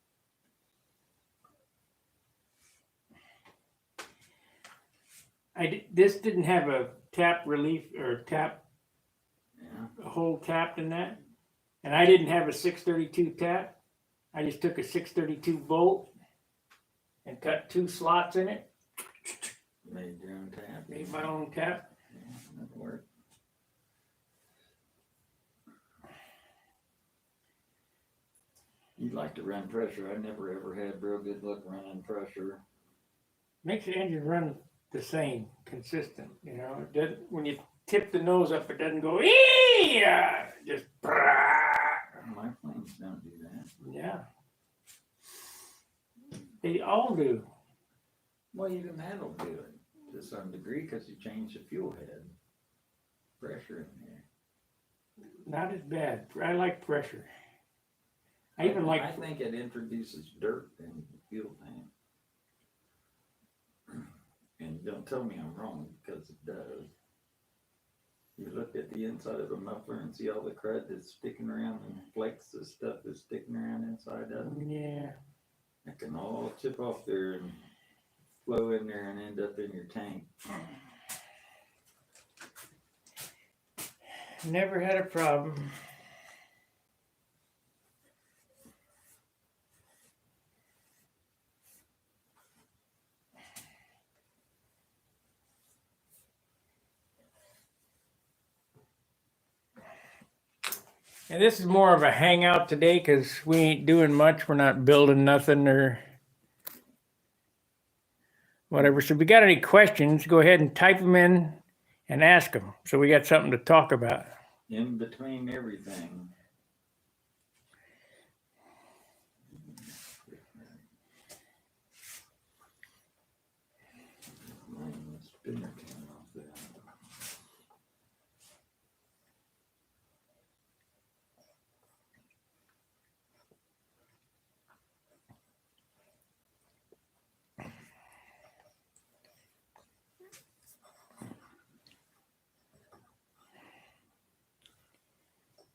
This didn't have a tap relief or tap, Yeah. a hole tapped in that. And I didn't have a 632 tap. I just took a 632 bolt and cut 2 slots in it. Made your own tap. Made my own tap. Yeah, that worked. You'd like to run pressure. I never ever had real good luck running pressure. Makes the engine run the same, consistent. You know, it doesn't, when you tip the nose up, it doesn't go, just, My planes don't do that. yeah. They all do. Well, even that'll do it to some degree because you change the fuel head pressure in there. Not as bad. I like pressure. I even like. I think it introduces dirt in the fuel tank. And don't tell me I'm wrong because it does. You look at the inside of a muffler and see all the crud that's sticking around and flakes of stuff that's sticking around inside of it. Yeah. It can all chip off there and flow in there and end up in your tank. Never had a problem. And this is more of a hangout today because we ain't doing much. We're not building nothing or whatever. So if you got any questions, go ahead and type them in and ask them. So we got something to talk about. In between everything. Spinner came off there.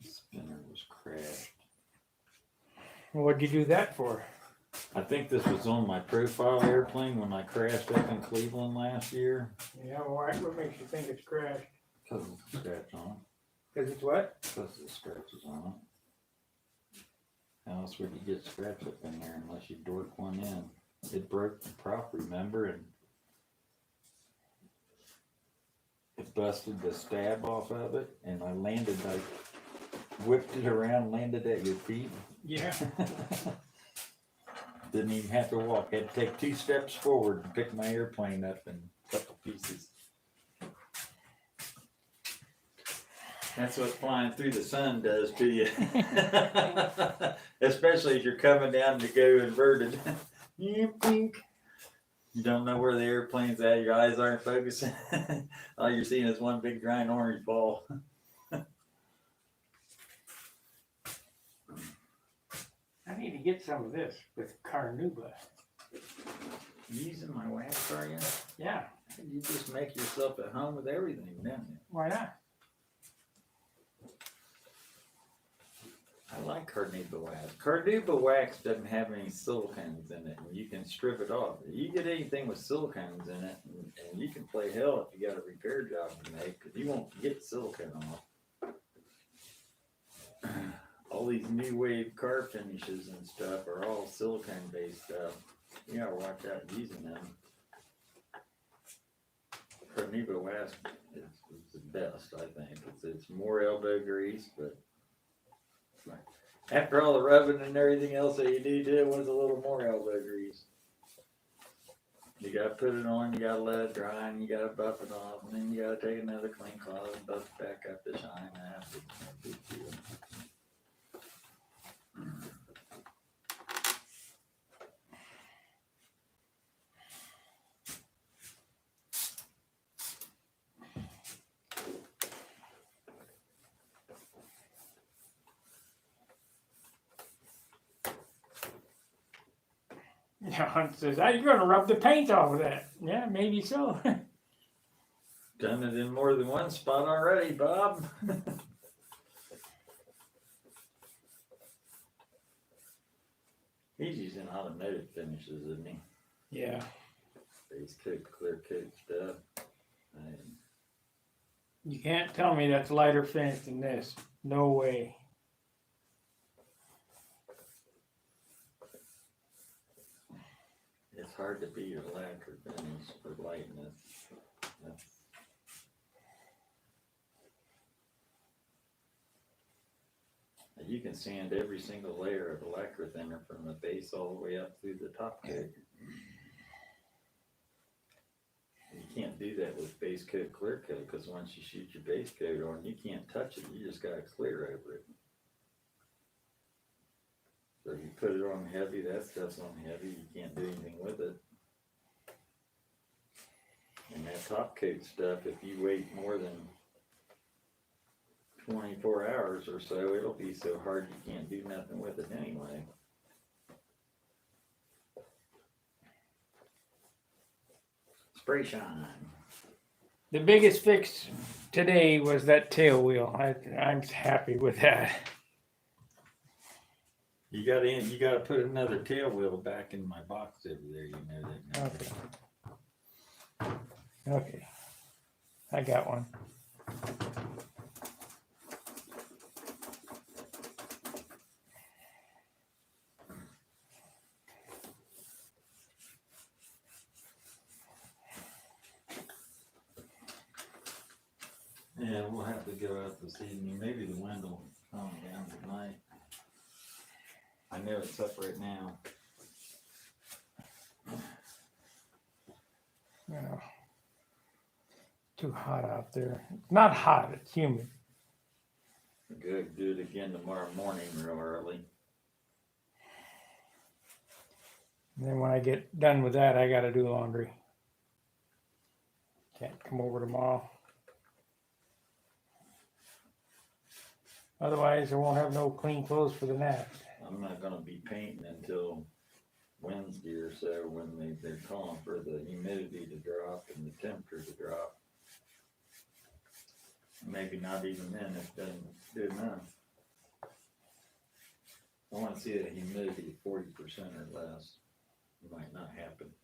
Spinner was crashed. What'd you do that for? I think this was on my profile airplane when I crashed up in Cleveland last year. Yeah, why? What makes you think it's crashed? Because of the scratch on it. Because it's what? Because of the scratches on it. How else would you get scratch up in there unless you dork one in? It broke the prop, remember, and it busted the stab off of it, and I whipped it around, landed at your feet. Yeah. Didn't even have to walk. Had to take 2 steps forward and pick my airplane up in a couple pieces. That's what flying through the sun does to you. Especially if you're coming down to go inverted. You don't know where the airplane's at. Your eyes aren't focusing. All you're seeing is one big giant orange ball. I need to get some of this with Carnauba. Using my wax, are you? Yeah. You just make yourself at home with everything, don't you? Why not? I like Carnauba wax. Carnauba wax doesn't have any silicones in it, and you can strip it off. You get anything with silicones in it, and you can play hell if you got a repair job to make, because you won't get silicone off. All these new wave car finishes and stuff are all silicone based stuff. You gotta watch out using them. Carnauba wax is the best, I think. It's more elbow grease, but after all the rubbing and everything else that you do, it was a little more elbow grease. You gotta put it on, you gotta let it dry, and you gotta buff it off, and then you gotta take another clean cloth and buff it back up to shine after. No big deal. Yeah, Hunt says, "You're going to rub the paint off of that." Yeah, maybe so. Done it in more than one spot already, Bob. He's using automotive finishes, isn't he? Yeah. Base coat, clear coat stuff. You can't tell me that's lighter finish than this. No way. It's hard to beat a lacquer finish for lightness. You can sand every single layer of the lacquer thinner from the base all the way up through the top coat. You can't do that with base coat, clear coat, because once you shoot your base coat on, you can't touch it. You just got to clear over it. So if you put it on heavy, that stuff's on heavy. You can't do anything with it. And that top coat stuff, if you wait more than 24 hours or so, it'll be so hard you can't do nothing with it anyway. Spray shine. The biggest fix today was that tail wheel. I'm happy with that. You gotta put another tail wheel back in my box over there, you know that. Okay. I got one. Yeah, we'll have to go out this evening. Maybe the wind will calm down tonight. I know it's up right now. Well, too hot out there. It's not hot, it's humid. Good, do it again tomorrow morning real early. And then when I get done with that, I gotta do laundry. Can't come over tomorrow. Otherwise, I won't have no clean clothes for the Nats. I'm not gonna be painting until Wednesday or so when they're calling for the humidity to drop and the temperature to drop. Maybe not even then, if it doesn't do enough. I wanna see a humidity of 40% or less. It might not happen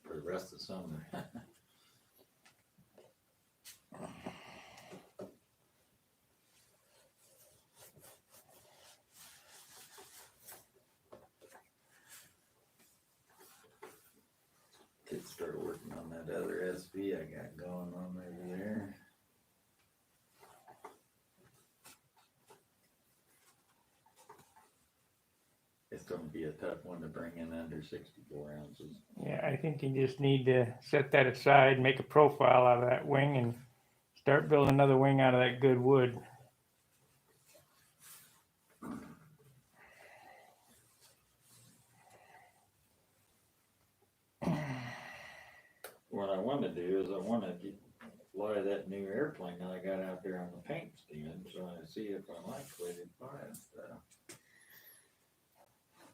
for the rest of summer. Could start working on that other SV I got going on over there. It's gonna be a tough one to bring in under 64 ounces. Yeah, I think you just need to set that aside, make a profile out of that wing, and start building another wing out of that good wood. What I want to do is I want to fly that new airplane that I got out there on the paint stand, so I see if I like the way they fly and stuff.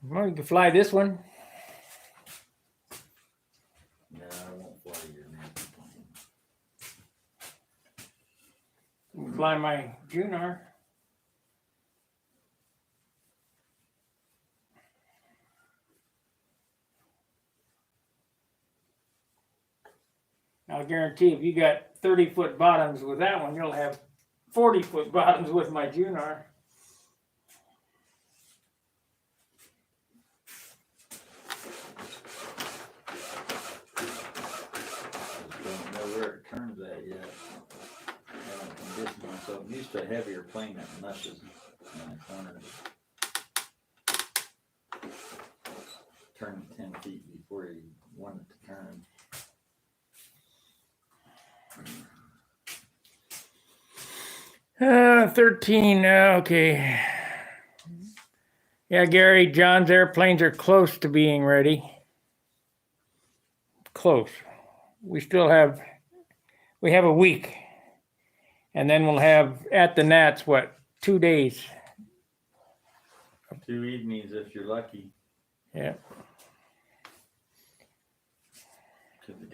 Well, you can fly this one. No, I won't fly your new plane. You can fly my Junar. I'll guarantee if you got 30-foot bottoms with that one, you'll have 40-foot bottoms with my Junar. Don't know where it turns at yet. I haven't conditioned myself. I'm used to a heavier plane that meshes in the corners. Turn 10 feet before you want it to turn. 13, okay. Yeah, Gary, John's airplanes are close to being ready. Close. We have a week. And then we'll have at the Nats, 2 days? 2 evenings if you're lucky. Yeah. Cause you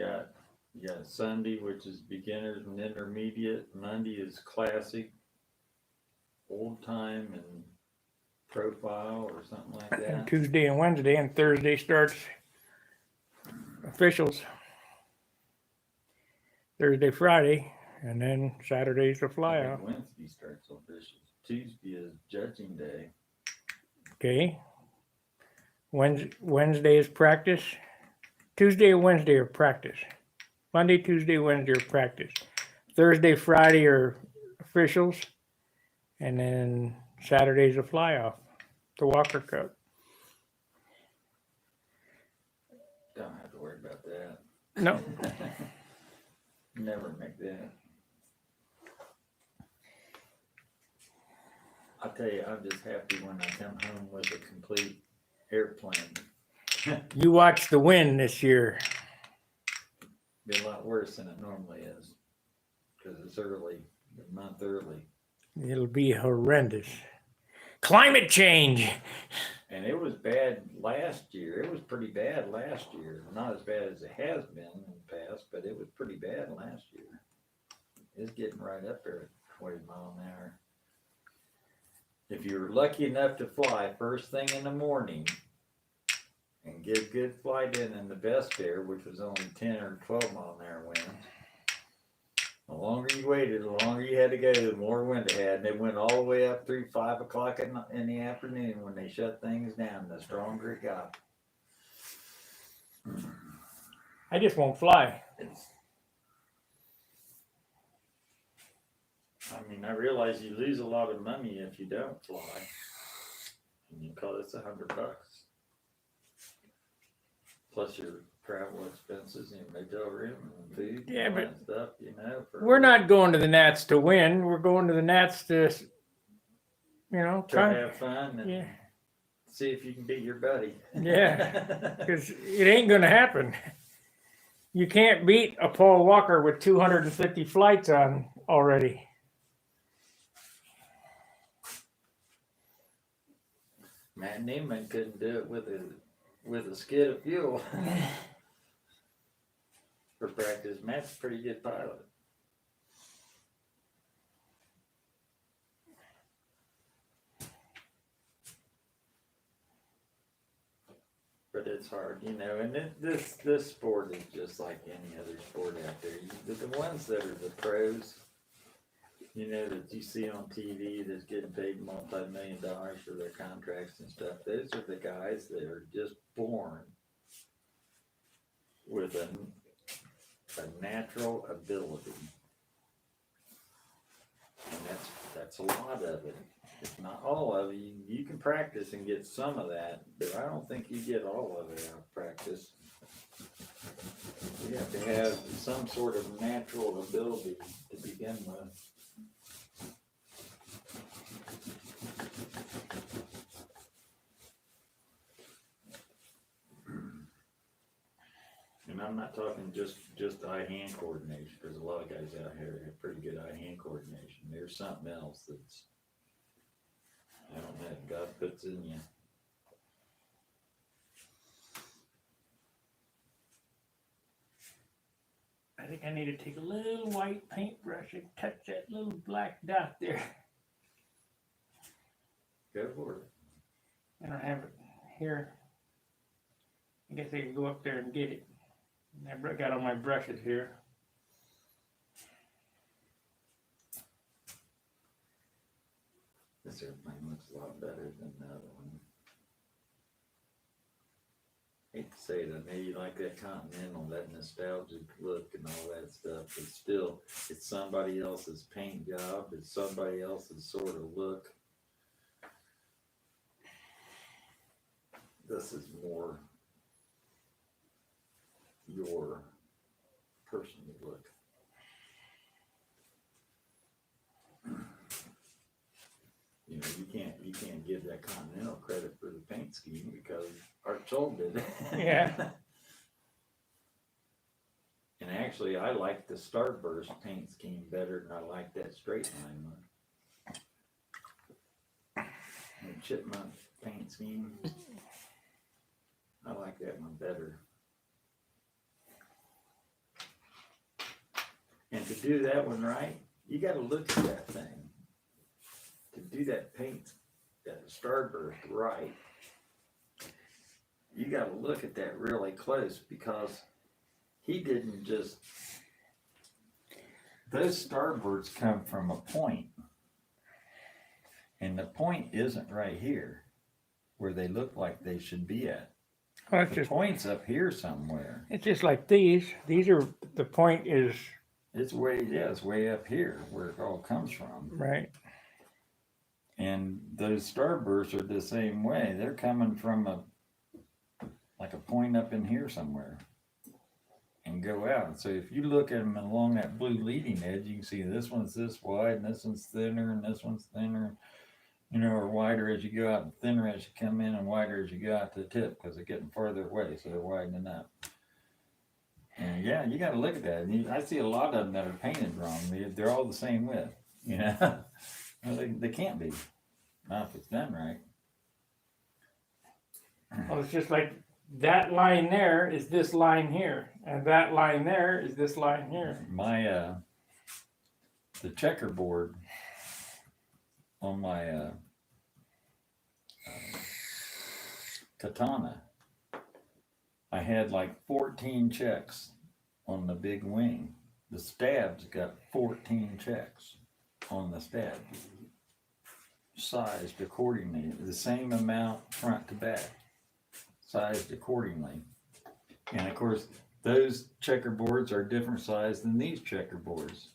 got Sunday, which is beginners and intermediate. Monday is classic, old time and profile or something like And that. Tuesday and Wednesday, and Thursday starts officials. Thursday, Friday, and then Saturday's the I fly think out. Wednesday starts officials. Tuesday is judging day. Okay. Wednesday is practice. Tuesday and Wednesday are practice. Monday, Tuesday, Wednesday are practice. Thursday, Friday are officials. And then Saturday's a fly off, the Walker Cup. Don't have to worry about that. No. Never make that. I'll tell you, I'm just happy when I come home with a complete airplane. You watch the wind this year. Be a lot worse than it normally is. Because it's early, a month early. It'll be horrendous. Climate change. And it was bad last year. It was pretty bad last year. Not as bad as it has been in the past, but it was pretty bad last year. It's getting right up there at 20 miles an hour. If you're lucky enough to fly first thing in the morning and get good flight in the best air, which was only 10 or 12 mile an hour winds, the longer you waited, the longer you had to go, the more wind it had. And it went all the way up through 5 o'clock in the afternoon when they shut things down. The stronger it got. I just won't fly. I mean, I realize you lose a lot of money if you don't fly. And you call this $100. Plus your travel expenses and motel room and food Yeah, and all but that stuff, you know. we're not going to the Nats to win. We're going to the Nats to, to have fun and yeah, see if you can beat your buddy. Yeah. because it ain't going to happen. You can't beat a Paul Walker with 250 flights on already. Matt Neiman couldn't do it with a skid of fuel for practice. Matt's a pretty good pilot. But it's hard, you know, and this sport is just like any other sport out there. The ones that are the pros, you know, that you see on TV that's getting paid multi-million dollars for their contracts and stuff, those are the guys that are just born with a natural ability. And that's a lot of it. It's not all of it. You can practice and get some of that, but I don't think you get all of it out of practice. You have to have some sort of natural ability to begin with. And I'm not talking just eye-hand coordination, because a lot of guys out here have pretty good eye-hand coordination. There's something else that's, I don't know, God puts in you. I think I need to take a little white paintbrush and touch that little black dot there. Go for it. I don't have it here. I guess I can go up there and get it. I got all my brushes here. This airplane looks a lot better than the other one. Hate to say it, I know you like that Continental, that nostalgic look and all that stuff, but still, it's somebody else's paint job, it's somebody else's sort of look. This is more your personal look. You know, you can't give that Continental credit for the paint scheme because Art Scholl did it. Yeah. And actually, I like the Starburst paint scheme better than I like that straight line one. The Chipmunk paint scheme, I like that one better. And to do that one right, you got to look at that thing. To do that paint, that Starburst right, you got to look at that really close, because he didn't just, those Starbursts come from a point, and the point isn't right here where they look like they should be at. Well, it's The just point's up here somewhere. it's just like these. These are the point is It's way up here where it all comes from. right. And those Starbursts are the same way. They're coming from like a point up in here somewhere and go out. So if you look at them along that blue leading edge, you can see this one's this wide and this one's thinner and this one's thinner, you know, or wider as you go out and thinner as you come in and wider as you go out to the tip, because they're getting farther away, so they're widening up. And yeah, you got to look at that. And I see a lot of them that are painted wrong. They're all the same width, you know. Well, they can't be, not if it's done right. Well, it's just like that line there is this line here, and that line there is this line here. My the checkerboard on my Katana, I had like 14 checks on the big wing. The stab's got 14 checks on the stab, sized accordingly, the same amount front to back, sized accordingly. And of course, those checkerboards are different size than these checkerboards.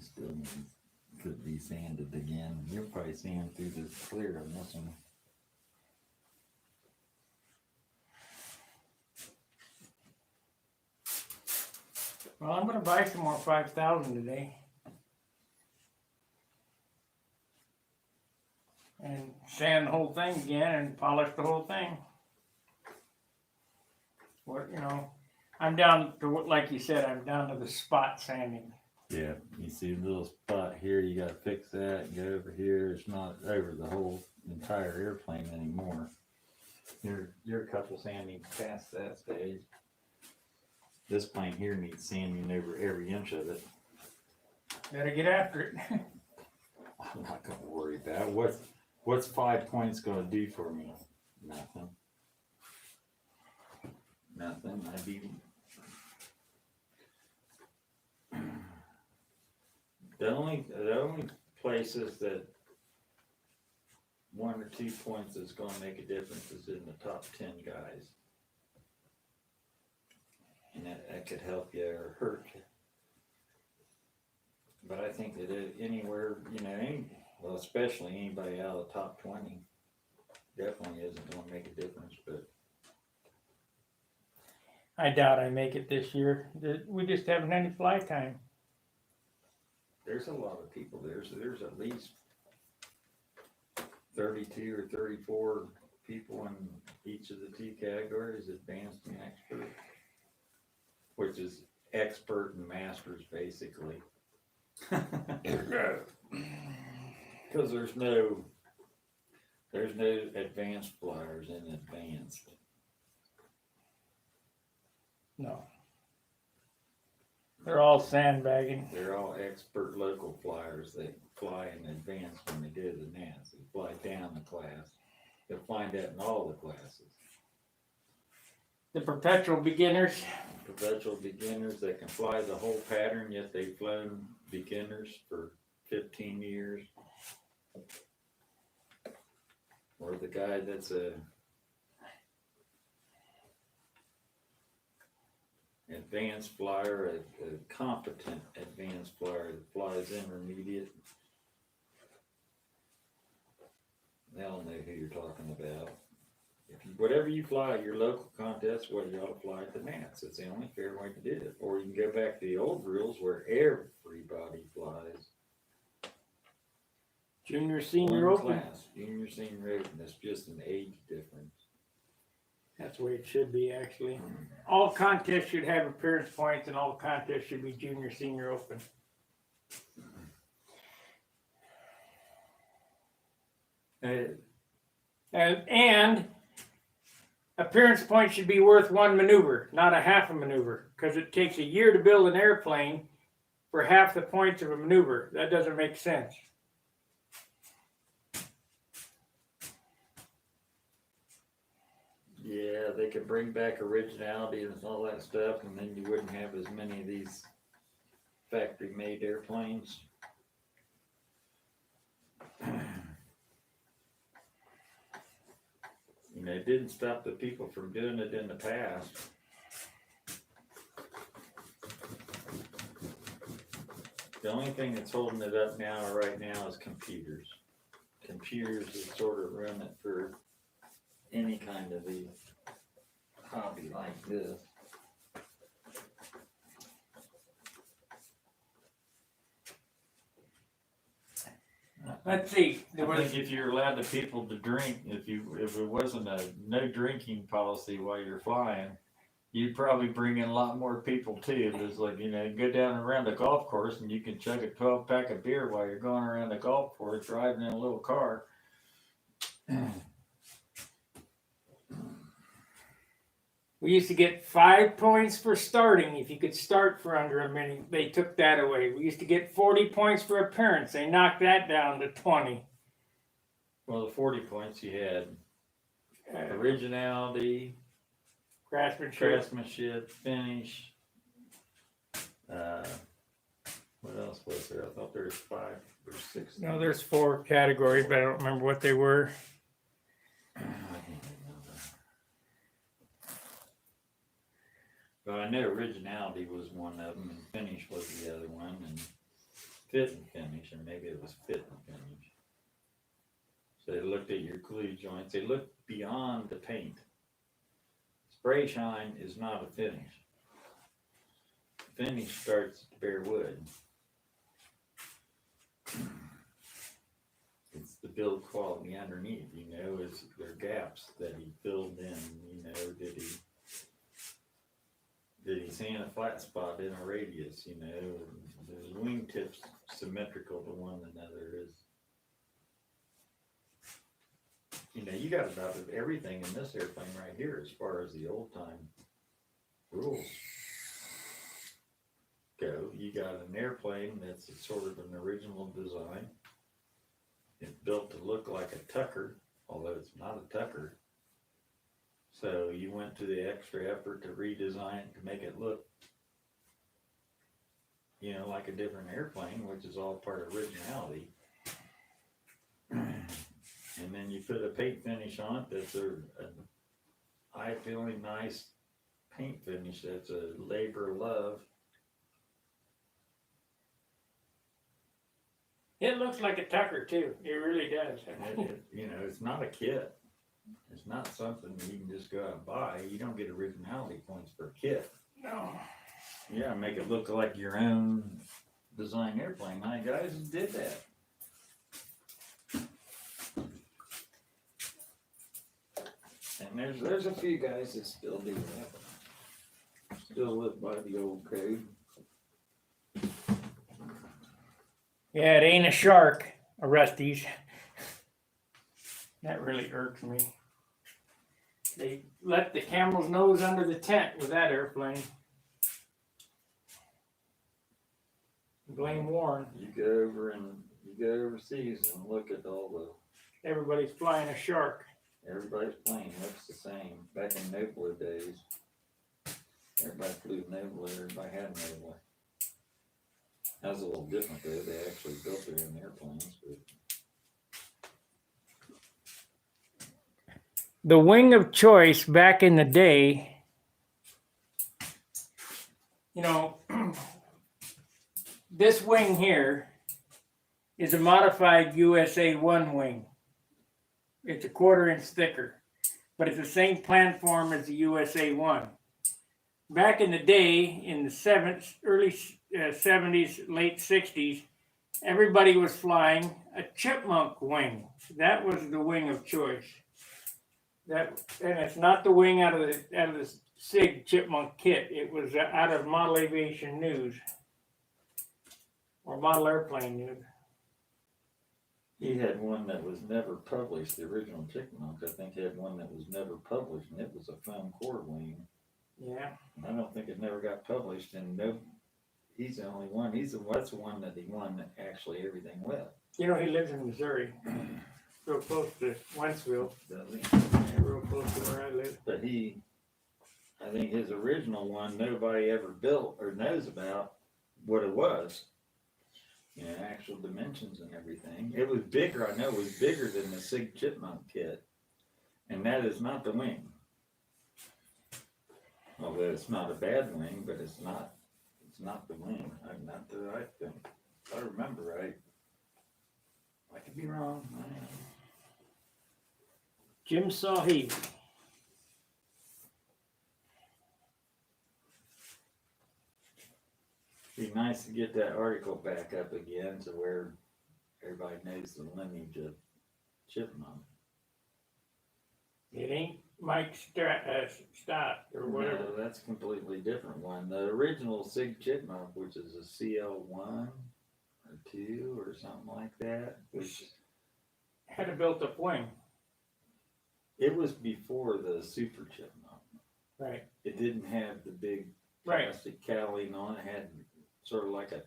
still needs, could be sanded again. You'll probably sand through this clear on this one. Well, I'm gonna buy some more 5,000 today. And sand the whole thing again and polish the whole thing. What, I'm down to what, like you said, I'm down to the spot sanding. Yeah, you see a little spot here, you gotta fix that, and go over here, it's not over the whole entire airplane anymore. You're a couple sanding past that stage. This plane here needs sanding over every inch of it. Better get after it. I'm not gonna worry about it. What's 5 points gonna do for me? Nothing. Nothing, I'd be. The only places that 1 or 2 points is gonna make a difference is in the top 10 guys. And that could help you or hurt you. But I think that anywhere, well, especially anybody out of the top 20, definitely isn't gonna make a difference, but. I doubt I make it this year. We just haven't any fly time. There's a lot of people there, so there's at least 32 or 34 people in each of the 2 categories, advanced and expert, which is expert and masters basically. Because there's no advanced flyers in advanced. No. They're all sandbagging. They're all expert local flyers. They fly in advance when they go to the nets. They fly down the class. You'll find that in all the classes. The perpetual beginners. Perpetual beginners that can fly the whole pattern, yet they've flown beginners for 15 years. Or the guy that's a advanced flyer, a competent advanced flyer that flies intermediate. They'll know who you're talking about. Whatever you fly, your local contest, what you ought to fly at the Nats. It's the only fair way to do it. Or you can go back to the old rules where everybody flies. Junior, senior One open. class, junior, senior open. That's just an age difference. That's the way it should be, actually. All contests should have appearance points, and all contests should be junior, senior open. And appearance points should be worth 1 maneuver, not a half a maneuver, because it takes a year to build an airplane for half the points of a maneuver. That doesn't make sense. Yeah, they could bring back originality and all that stuff, and then you wouldn't have as many of these factory-made airplanes. It didn't stop the people from doing it in the past. The only thing that's holding it up now, right now, is computers. Computers is sort of run it for any kind of a hobby like this. Let's see. I think if you're allowed the people to drink, if it wasn't a no drinking policy while you're flying, you'd probably bring in a lot more people too. There's like, go down around the golf course and you can chug a 12-pack of beer while you're going around the golf course driving in a little car. We used to get 5 points for starting if you could start for under a minute. They took that away. We used to get 40 points for appearance. They knocked that down to 20. Well, the 40 points you had originality, craftsmanship, finish. What else was there? I thought there was 5 or 6. No, there's 4 categories, but I don't remember what they were. But I know originality was one of them, and finish was the other one, and fit and finish, or maybe it was fit and finish. So they looked at your glue joints. They looked beyond the paint. Spray shine is not a finish. Finish starts at bare wood. It's the build quality underneath, is there gaps that he filled in, did he sand a flat spot in a radius, his wingtips symmetrical to one another is, you got about everything in this airplane right here as far as the old time rules go. You got an airplane that's sort of an original design. It's built to look like a Tucker, although it's not a Tucker. So you went to the extra effort to redesign it to make it look, like a different airplane, which is all part of originality. And then you put a paint finish on it that's an eye-feeling nice paint finish that's a labor of love. It looks like a Tucker too. It really does. It's not a kit. It's not something you can just go out and buy. You don't get originality points for a kit. No. Yeah, make it look like your own design airplane. My guys did that. And there's a few guys that still do that. Still live by the old code. Yeah, it ain't a shark, a Rusty's. That really irks me. They let the camel's nose under the tent with that airplane. Blame Warren. You go overseas and look at all the. Everybody's flying a shark. Everybody's plane looks the same. Back in Nobler days, everybody flew Nobler. Everybody had Nobler. That was a little different though. They actually built their own airplanes. But The wing of choice back in the day, this wing here is a modified USA 1 wing. It's a 1/4 inch thicker, but it's the same platform as the USA 1. Back in the day, in the early 70s, late 60s, everybody was flying a chipmunk wing. That was the wing of choice. And it's not the wing out of the SIG chipmunk kit. It was out of Model Aviation News or Model Airplane News. he had one that was never published. The original Chipmunk, I think, had one that was never published, and it was a foam core wing. Yeah. I don't think it never got published, and he's the only one. That's the one that he won actually everything with. He lives in Missouri, real close to Wentzville. Does he? Yeah, real close to where I live. But I think his original one, nobody ever built or knows about what it was. Actual dimensions and everything. It was bigger, I know it was bigger than the SIG Chipmunk kit. And that is not the wing. Although it's not a bad wing, but it's not the wing. Not that I think. If I remember right. I could be wrong. I don't know. Jim Sahib. Be nice to get that article back up again to where everybody knows the lineage of Chipmunk. It ain't Mike Stott or whatever. No, that's a completely different one. The original SIG Chipmunk, which is a CL1 or 2 or something like that, which Had a built-up wing. it was before the Super Chipmunk. Right. It didn't have the big Right. plastic cowling on it. It had sort of like a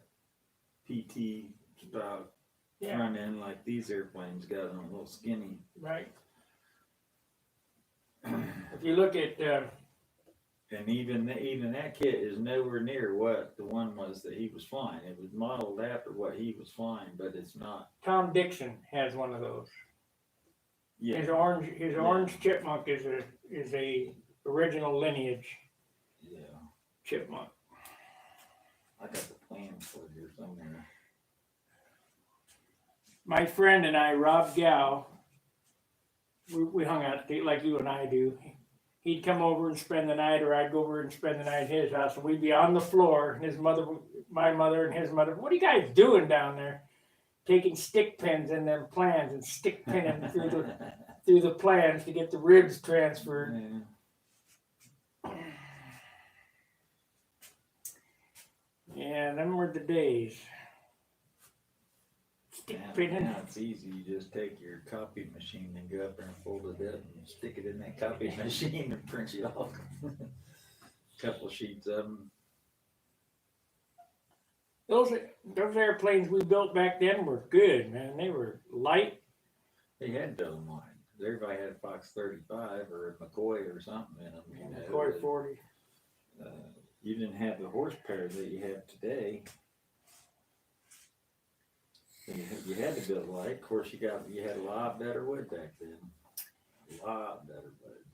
PT style Yeah. front end like these airplanes got on a little skinny. Right. If you look at And even that kit is nowhere near what the one was that he was flying. It was modeled after what he was flying, but it's not. Tom Dixon has one of those. Yeah, His orange chipmunk is a original lineage yeah. chipmunk. I got the plans for it here somewhere. my friend and I, Rob Gow, we hung out like you and I do. He'd come over and spend the night, or I'd go over and spend the night at his house, and we'd be on the floor. And my mother, and his mother, what are you guys doing down there? Taking stick pins in them plans and stick pinning through the plans to get the ribs transferred. Yeah, them were the days. Stick pinning. Now it's easy. You just take your copy machine and go up there and fold it up and stick it in that copy machine and print it off. Couple sheets of them. Those airplanes we built back then were good, man. They were light. They had dome lines. Everybody had a Fox 35 or a McCoy or something in them. You know, McCoy 40. You didn't have the horsepower that you have today. You had to build light. Of course, you had a lot better wood back then. A lot better wood.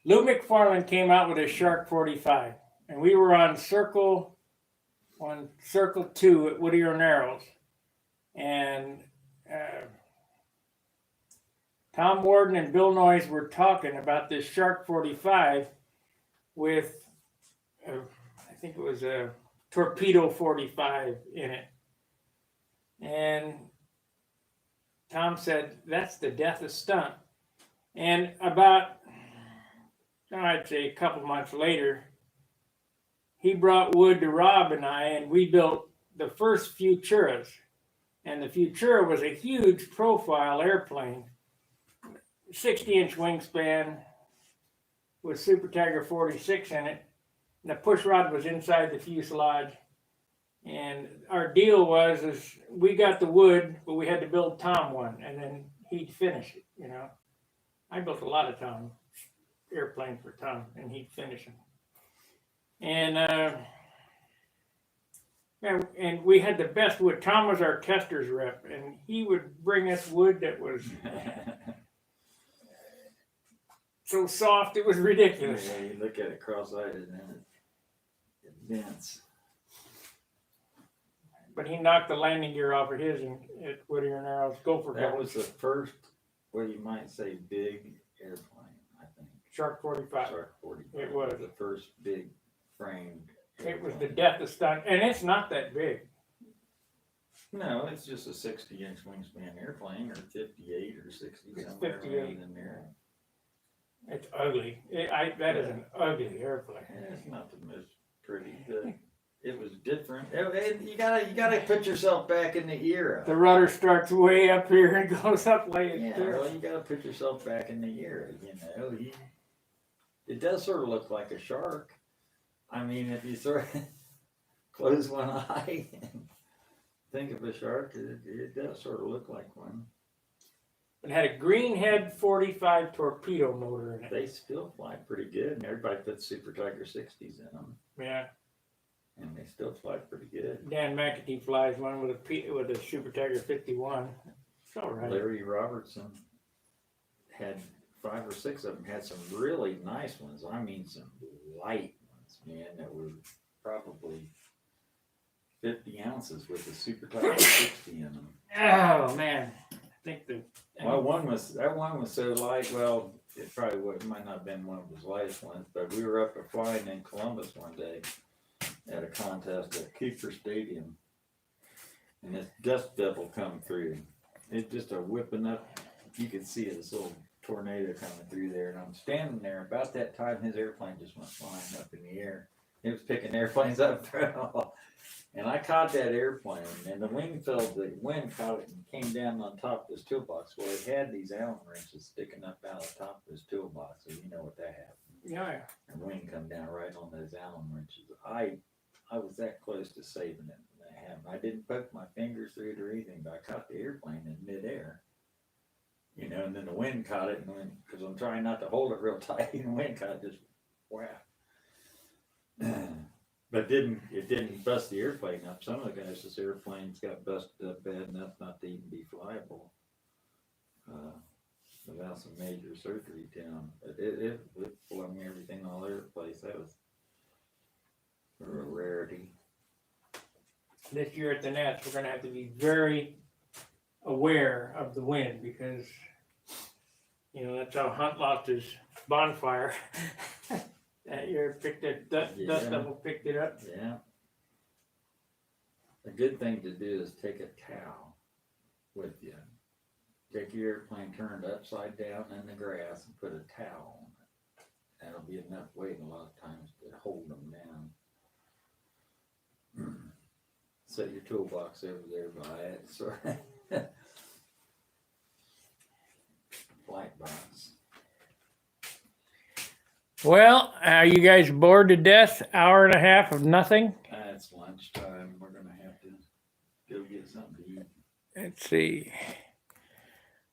Lou McFarland came out with a Shark 45, and we were on Circle 2 at Whittier Narrows, and Tom Warden and Bill Noyes were talking about this Shark 45 with, I think it was a Torpedo 45 in it. And Tom said, that's the death of Stunt. And about, I'd say a couple months later, he brought wood to Rob and I, and we built the first Futuras. And the Futura was a huge profile airplane, 60-inch wingspan with Super Tiger 46 in it. And the push rod was inside the fuselage. And our deal was we got the wood, but we had to build Tom one, and then he'd finish it, you know. I built a lot of Tom airplanes for Tom, and he'd finish them. And and we had the best wood. Tom was our tester's rep, and he would bring us wood that was so soft it was ridiculous. Yeah, you look at it cross-eyed and then it bends. But he knocked the landing gear off of his at Whittier Narrows. That was the first, what you might say, big airplane, I think. Shark 45. Shark 45. It was. The first big framed airplane. It was the death of Stunt, and it's not that big. No, it's just a 60-inch wingspan airplane, or 58 or 60, It's somewhere 58. in there. It's ugly. That is an ugly airplane. Yeah, it's not the most pretty, but it was different. You gotta put yourself back in the era. The rudder starts way up here and goes up way Yeah, there. well, you gotta put yourself back in the era, you know. It does sort of look like a shark. I mean, if you sort of close one eye and think of a shark, it does sort of look like one. It had a greenhead 45 torpedo motor in it. They still fly pretty good, and everybody puts Super Tiger 60s in them, Yeah. and they still fly pretty good. Dan McAtee flies one with a Super Tiger 51. It's all right. Larry Robertson had 5 or 6 of them, had some really nice ones. I mean, some light ones, man, that were probably 50 ounces with a Super Tiger 60 in them. Oh man, I think Well, that one was so light. Well, it might not have been one of his lightest ones, but we were up flying in Columbus one day at a contest at Cooper Stadium, and this dust devil come through. It's just a whipping up. You could see this little tornado coming through there, and I'm standing there. About that time, his airplane just went flying up in the air. It was picking airplanes up, and I caught that airplane, and the wind caught it and came down on top of his toolbox. Well, it had these Allen wrenches sticking up out of the top of his toolbox, so you know what that happened. yeah. And wind come down right on those Allen wrenches. I was that close to saving it when that happened. I didn't poke my fingers through it or anything, but I caught the airplane in midair. You know, and then the wind caught it, and because I'm trying not to hold it real tight, and the wind caught it, just whap. But it didn't bust the airplane up. Some of the guys, this airplane's got busted up bad enough not to even be flyable without some major surgery down. But it flung everything all over the place. That was a rarity. This year at the Nets, we're going to have to be very aware of the wind because, you know, that's how Hunt lost his bonfire. That year, picked it, dust Yeah. level picked it up. Yeah. A good thing to do is take a towel with you. Take your airplane turned upside down in the grass and put a towel on it. That'll be enough weight a lot of times to hold them down. Set your toolbox over there by it, so flight box. Well, are you guys bored to death? Hour and a half of nothing? It's lunchtime. We're gonna have to go get something to eat. Let's see.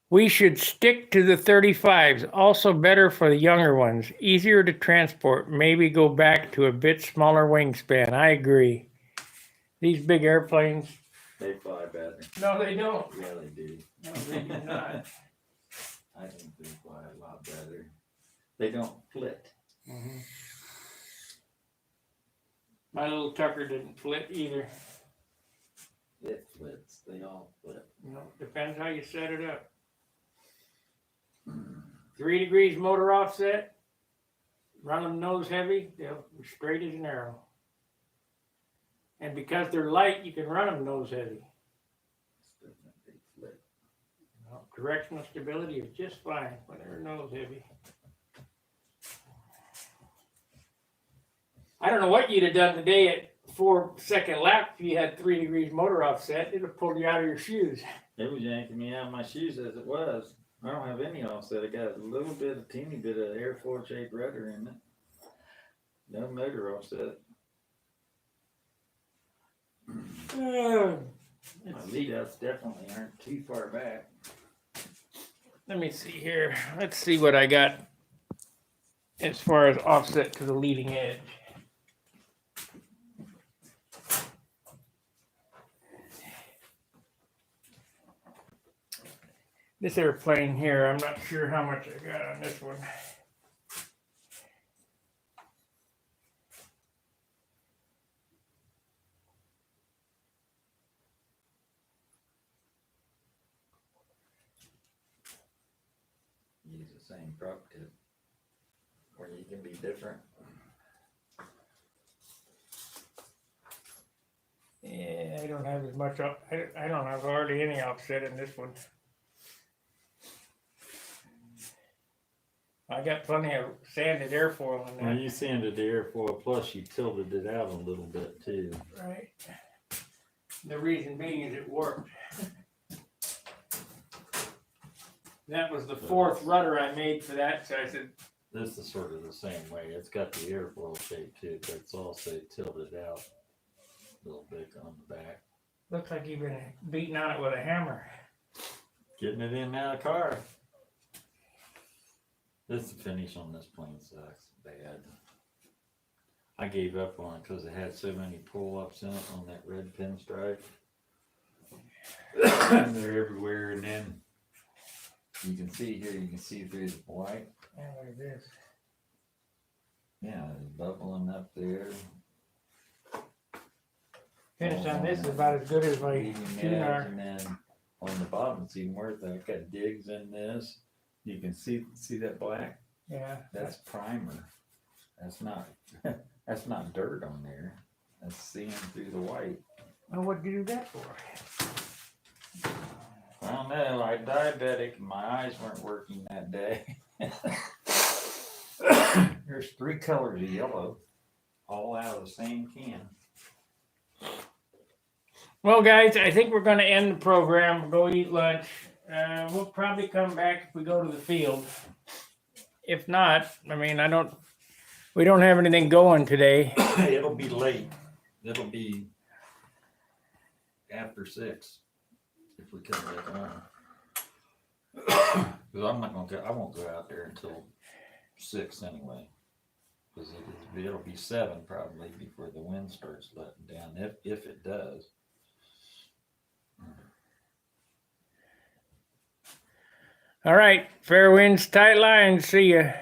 We should stick to the 35s, also better for the younger ones, easier to transport, maybe go back to a bit smaller wingspan. I agree. These big airplanes. They fly better. No, they don't. Yeah, they do. No, they do not. I think they fly a lot better. They don't flit. Mm-hmm. My little Tucker didn't flit either. It flits. They all flit. No, depends how you set it up. 3 degrees motor offset, run them nose heavy, they'll be straight as an arrow. And because they're light, you can run them nose heavy. They flit. No, directional stability is just fine when they're nose heavy. I don't know what you'd have done today at 4-second lap if you had 3 degrees motor offset. It'd have pulled you out of your shoes. It was yanking me out of my shoes as it was. I don't have any offset. I got a teeny bit of airfoil shaped rudder in it. No motor offset. My lead outs definitely aren't too far back. Let me see here. Let's see what I got as far as offset to the leading edge. This airplane here, I'm not sure how much I got on this one. Use the same prop tip where you can be different. Yeah, I don't have as much, I don't have hardly any offset in this one. I got plenty of sanded airfoil in Well, there. you sanded the airfoil, plus you tilted it out a little bit too. Right. The reason being is it worked. That was the 4th rudder I made for that, so I said, This is sort of the same way. It's got the airfoil shape too, but it's also tilted out a little bit on the back. looks like you've been beating on it with a hammer. Getting it in and out of the car. This finish on this plane sucks bad. I gave up on it because it had so many pull-ups in it on that red pinstripe. And they're everywhere, and then you can see here, you can see through the white. Yeah, look at this. Yeah, it's bubbling up there. Finish on this is about as good as my Leading edge, tuner. and then on the bottom, it's even worse. I've got digs in this. You can see that black. Yeah. That's primer. That's not that's not dirt on there. That's seeing through the white. Well, what'd you do that for? I don't know. I'm diabetic and my eyes weren't working that day. There's 3 colors of yellow, all out of the same can. Well, guys, I think we're going to end the program. Go eat lunch. We'll probably come back if we go to the field. If not, I mean, we don't have anything going today. It'll be late. It'll be after 6 if we come back on. Because I won't go out there until 6 anyway. Because it'll be 7 probably before the wind starts letting down, if it does. All right, fair winds, tight lines. See ya.